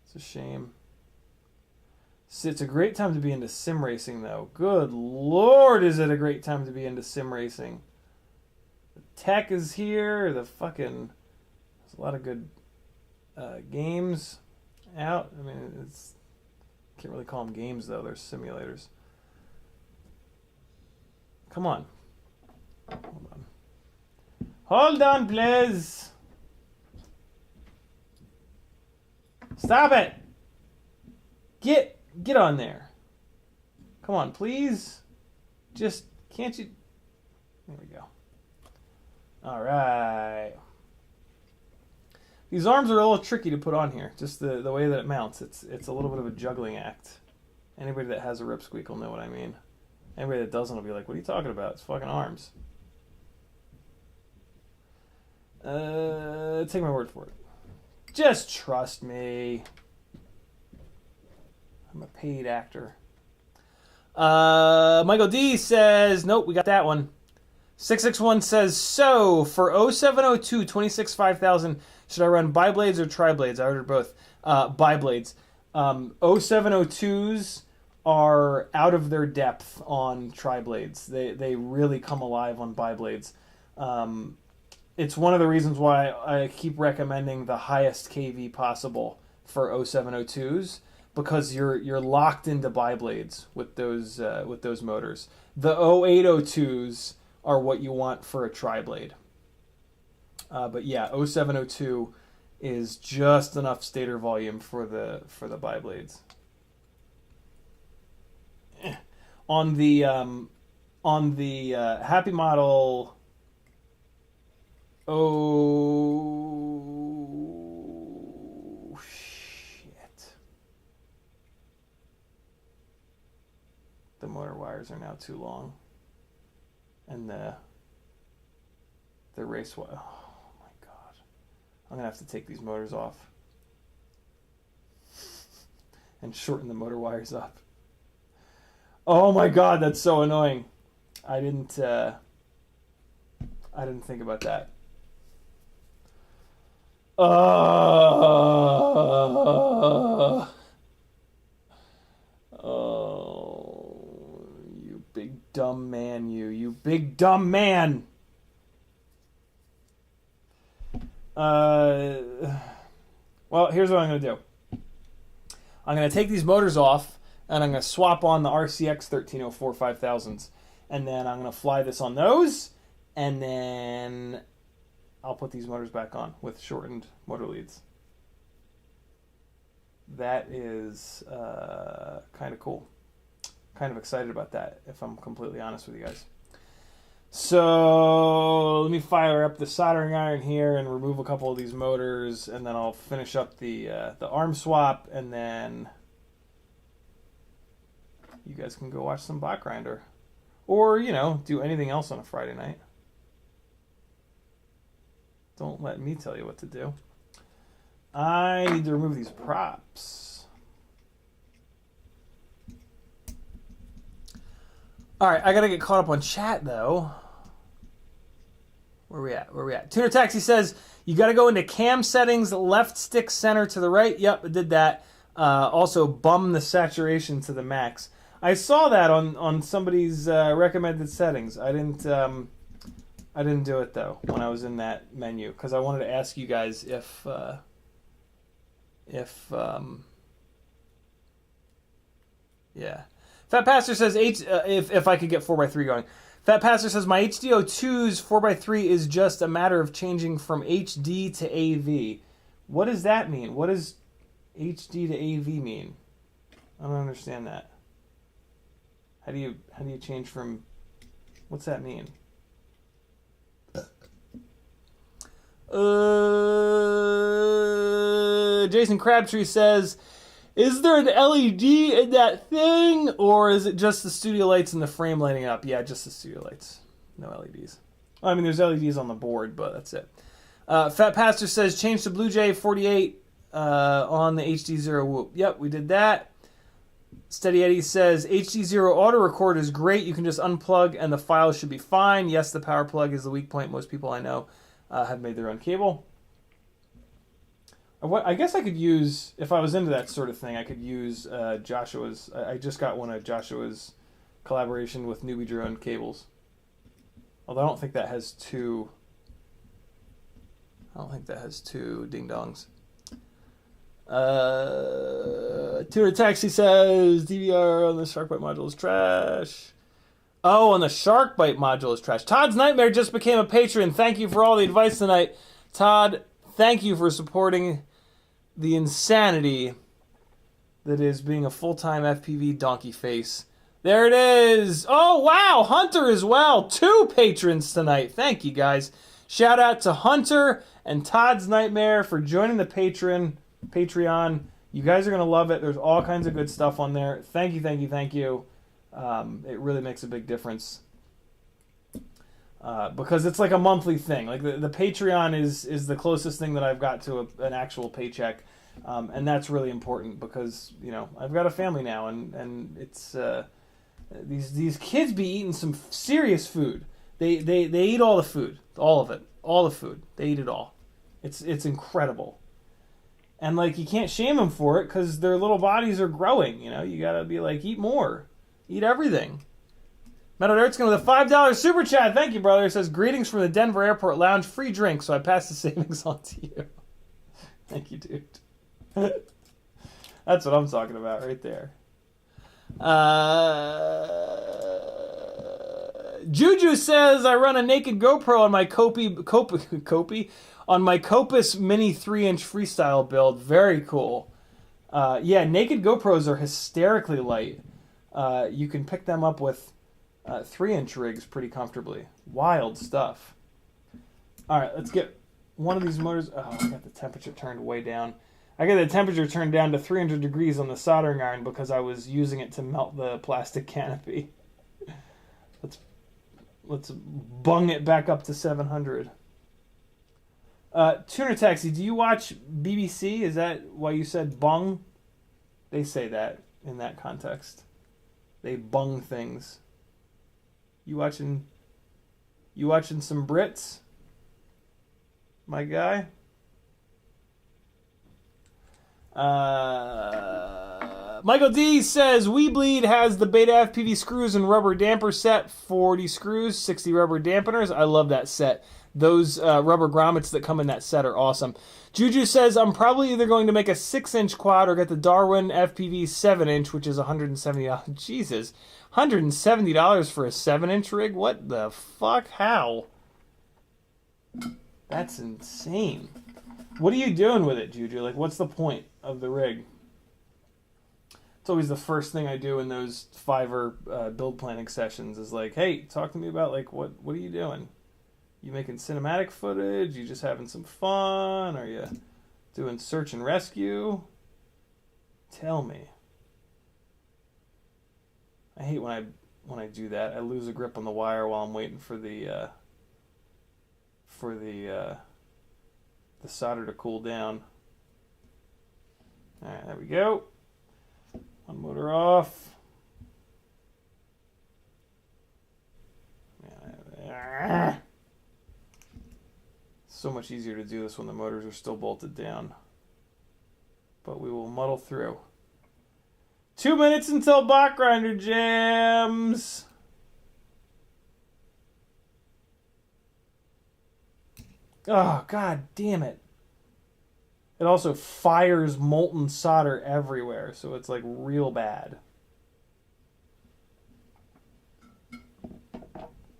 It's a shame. It's a great time to be into sim racing, though. Good Lord, is it a great time to be into sim racing. The tech is here. There's a lot of good games out. I mean, can't really call them games, though. They're simulators. Come on. Hold on. Hold on, please. Stop it. Get on there. Come on, please. Just, can't you? There we go. All right. These arms are a little tricky to put on here. Just the way that it mounts. It's a little bit of a juggling act. Anybody that has a Rip Squeak will know what I mean. Anybody that doesn't will be like, what are you talking about? It's fucking arms. Take my word for it. Just trust me. I'm a paid actor. Michael D says, nope, we got that one. 661 says, so for 0702 26 5000, should I run biblades or triblades? I ordered both. Biblades. 0702s are out of their depth on triblades. They really come alive on biblades. It's one of the reasons why I keep recommending the highest KV possible for 0702s, because you're locked into biblades with those motors. The 0802s are what you want for a triblade. But yeah, 0702 is just enough stator volume for the biblades. On the Happy Model, oh shit, the motor wires are now too long, and the race wire. Oh my God, I'm gonna have to take these motors off and shorten the motor wires up. Oh my God, that's so annoying. I didn't think about that. Oh, you big dumb man, you big dumb man. Well, here's what I'm going to do. I'm going to take these motors off, and I'm going to swap on the RCX 1304 5000s. And then I'm going to fly this on those, and then I'll put these motors back on with shortened motor leads. That is kind of cool. Kind of excited about that, if I'm completely honest with you guys. So let me fire up the soldering iron here and remove a couple of these motors, and then I'll finish up the arm swap, and then you guys can go watch some bot grinder, or do anything else on a Friday night. Don't let me tell you what to do. I need to remove these props. All right, I gotta get caught up on chat though. Where we at? Tuner Taxi says you gotta go into cam settings, left stick center to the right. Yep, I did that. Also, bum the saturation to the max. I saw that on somebody's recommended settings. I didn't do it though when I was in that menu because I wanted to ask you guys if yeah. Fat Pastor says if I could get 4x3 going. Fat Pastor says my HDO2's 4x3 is just a matter of changing from HD to AV. What does that mean? What does HD to AV mean? I don't understand that. How do you change from? What's that mean? Jason Crabtree says, is there an LED in that thing, or is it just the studio lights and the frame lighting up? Yeah, just the studio lights. No LEDs. I mean, there's LEDs on the board, but that's it. Fat Pastor says, change to Bluejay 48 on the HDZero Whoop. Yep, we did that. Steady Eddie says, HDZero auto record is great. You can just unplug and the file should be fine. Yes, the power plug is the weak point. Most people I know have made their own cable. I guess I could use, if I was into that sort of thing, I could use Joshua's. I just got one of Joshua's collaboration with NewbeeDrone cables. Although I don't think that has two. I don't think that has two ding-dongs. Tuner Taxi says DVR on the Sharkbite module is trash. Oh, on the Sharkbite module is trash. Todd's Nightmare just became a patron. Thank you for all the advice tonight. Todd, thank you for supporting the insanity that is being a full-time FPV donkey face. There it is. Oh, wow. Hunter as well. 2 patrons tonight. Thank you, guys. Shout out to Hunter and Todd's Nightmare for joining the Patreon. You guys are going to love it. There's all kinds of good stuff on there. Thank you, thank you, thank you. It really makes a big difference. Because it's like a monthly thing. Like the Patreon is the closest thing that I've got to an actual paycheck. And that's really important because, you know, I've got a family now and it's these kids be eating some serious food. They eat all the food. All of it. All the food. They eat it all. It's incredible. And, like, you can't shame them for it because their little bodies are growing, you know? You gotta be like, eat more. Eat everything. Metal Dirt's going with a $5 super chat. Thank you, brother. It says, greetings from the Denver Airport Lounge. Free drink, so I pass the savings on to you. Thank you, dude. That's what I'm talking about right there. Juju says, I run a naked GoPro on my on my Copus Mini 3-inch Freestyle build. Very cool. Yeah, naked GoPros are hysterically light. You can pick them up with 3-inch rigs pretty comfortably. Wild stuff. All right, let's get one of these motors. Oh, I got the temperature turned way down. I got the temperature turned down to 300 degrees on the soldering iron because I was using it to melt the plastic canopy. Let's bung it back up to 700. Tuner Taxi, do you watch BBC? Is that why you said bung? They say that in that context. They bung things. You watching some Brits? My guy? Michael D says, We Bleed has the Beta FPV screws and rubber damper set. 40 screws, 60 rubber dampeners. I love that set. Those rubber grommets that come in that set are awesome. Juju says, I'm probably either going to make a 6-inch quad or get the Darwin FPV 7-inch, which is $170. Jesus. $170 for a 7-inch rig? What the fuck? How? That's insane. What are you doing with it, Juju? Like, what's the point of the rig? It's always the first thing I do in those Fiverr build planning sessions is like, hey, talk to me about, like, what are you doing? You making cinematic footage? You just having some fun? Are you doing search and rescue? Tell me. I hate when I do that. I lose a grip on the wire while I'm waiting for the solder to cool down. All right, there we go. One motor off. So much easier to do this when the motors are still bolted down. but we will muddle through. 2 minutes until bot grinder jams. Oh, god damn it. It also fires molten solder everywhere, so it's like real bad.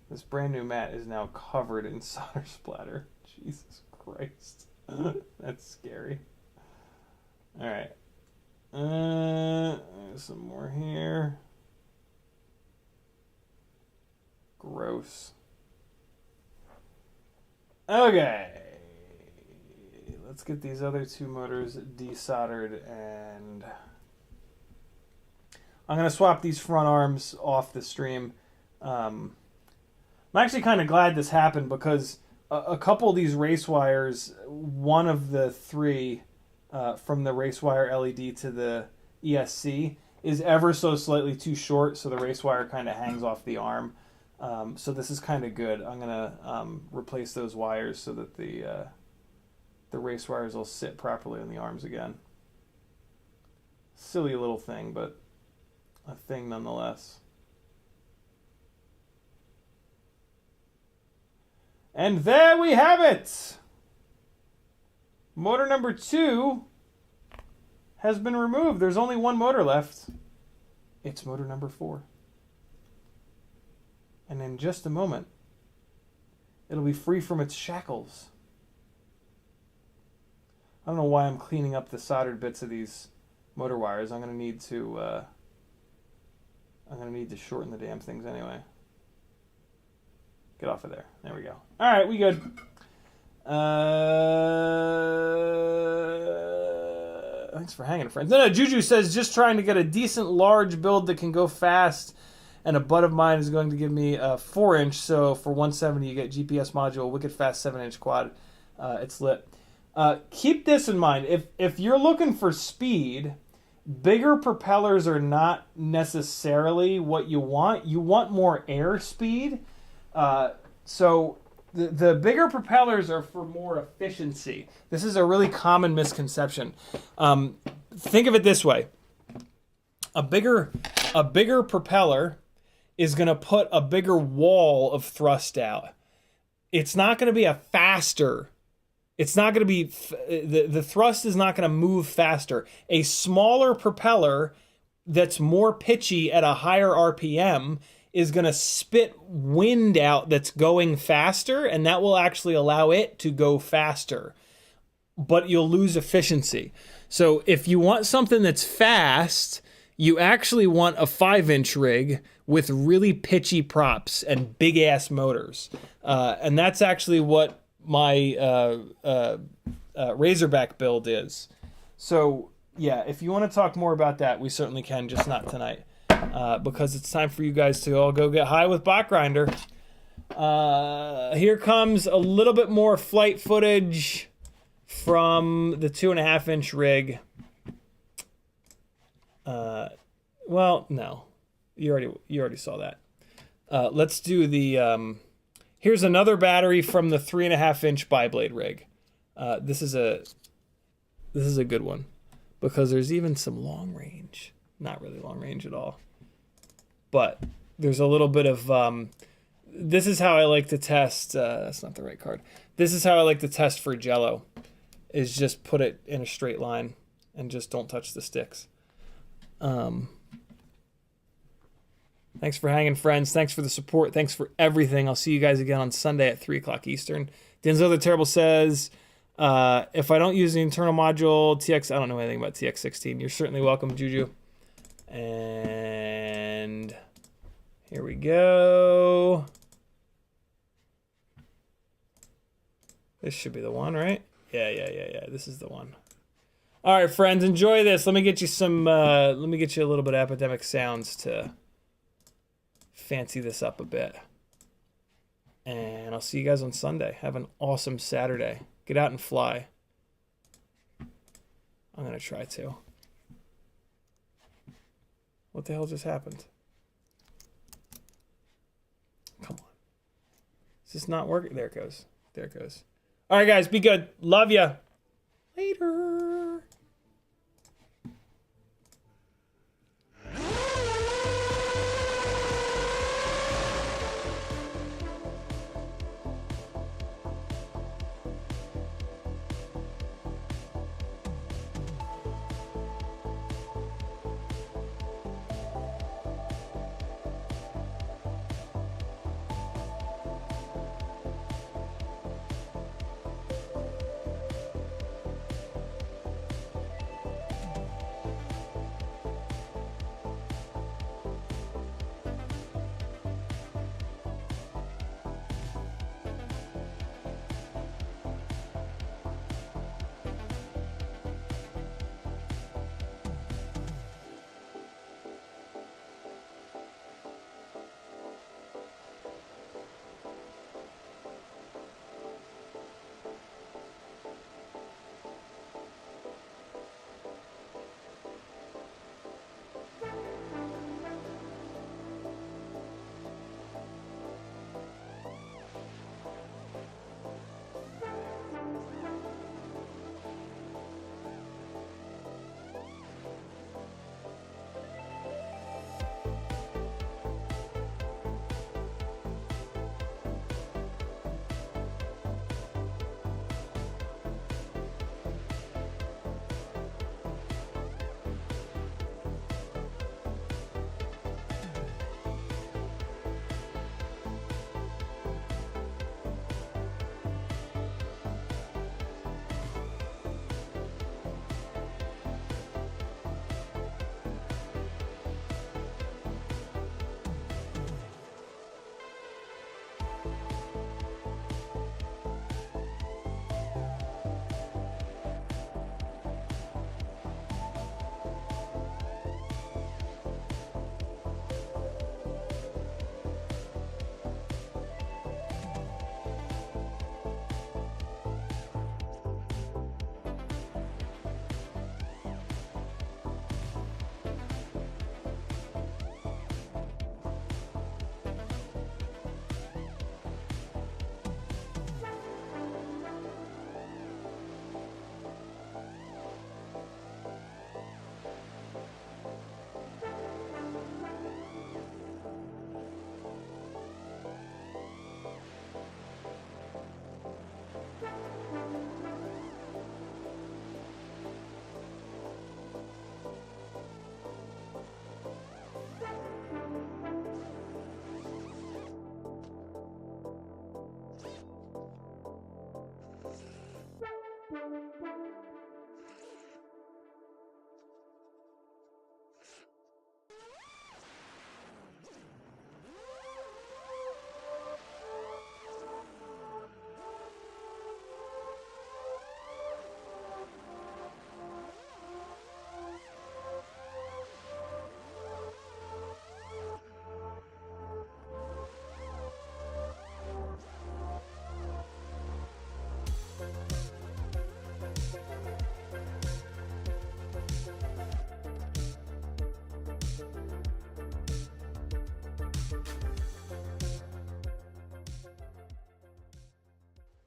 This brand new mat is now covered in solder splatter. Jesus Christ. That's scary. Alright. There's some more here. Gross. Okay. Let's get these other two motors desoldered, and I'm going to swap these front arms off the stream. I'm actually kind of glad this happened because a couple of these race wires, one of the three from the race wire LED to the ESC is ever so slightly too short, so the race wire kind of hangs off the arm. So this is kind of good. I'm going to replace those wires so that the race wires will sit properly on the arms again. Silly little thing, but a thing nonetheless. And there we have it! Motor number 2 has been removed. There's only one motor left. It's motor number 4. And in just a moment, it'll be free from its shackles. I don't know why I'm cleaning up the soldered bits of these motor wires. I'm gonna need to shorten the damn things anyway. Get off of there. There we go. All right, we good. Thanks for hanging, friends. No, Juju says just trying to get a decent large build that can go fast, and a bud of mine is going to give me a 4-inch. So for 170, you get GPS module, wicked fast 7-inch quad. It's lit. Keep this in mind. If you're looking for speed, bigger propellers are not necessarily what you want. You want more air speed. So the bigger propellers are for more efficiency. This is a really common misconception. Think of it this way. A bigger propeller is going to put a bigger wall of thrust out. It's not going to be a faster. It's not going to be, the thrust is not going to move faster. A smaller propeller that's more pitchy at a higher RPM is going to spit wind out that's going faster, and that will actually allow it to go faster. But you'll lose efficiency. So if you want something that's fast, you actually want a 5-inch rig with really pitchy props and big-ass motors. And that's actually what my Razorback build is. So yeah, if you want to talk more about that, we certainly can, just not tonight, because it's time for you guys to all go get high with Bot Grinder. Here comes a little bit more flight footage from the 2.5-inch rig. Well, no, you already saw that. Let's do the. Here's another battery from the 3.5-inch biblade rig. This is a good one because there's even some long range. Not really long range at all, but there's a little bit of. This is how I like to test. That's not the right card. This is how I like to test for jello. Is just put it in a straight line and just don't touch the sticks. Thanks for hanging, friends. Thanks for the support. Thanks for everything. I'll see you guys again on Sunday at 3 o'clock Eastern. Denzel the Terrible says, if I don't use the internal module, TX, I don't know anything about TX16. You're certainly welcome, Juju. And here we go. This should be the one, right? Yeah. This is the one. All right, friends, enjoy this. Let me get you some, let me get you a little bit of Epidemic Sounds to fancy this up a bit. And I'll see you guys on Sunday. Have an awesome Saturday. Get out and fly. I'm going to try to. What the hell just happened? Come on. Is this not working? There it goes. There it goes. All right, guys, be good. Love ya. Later.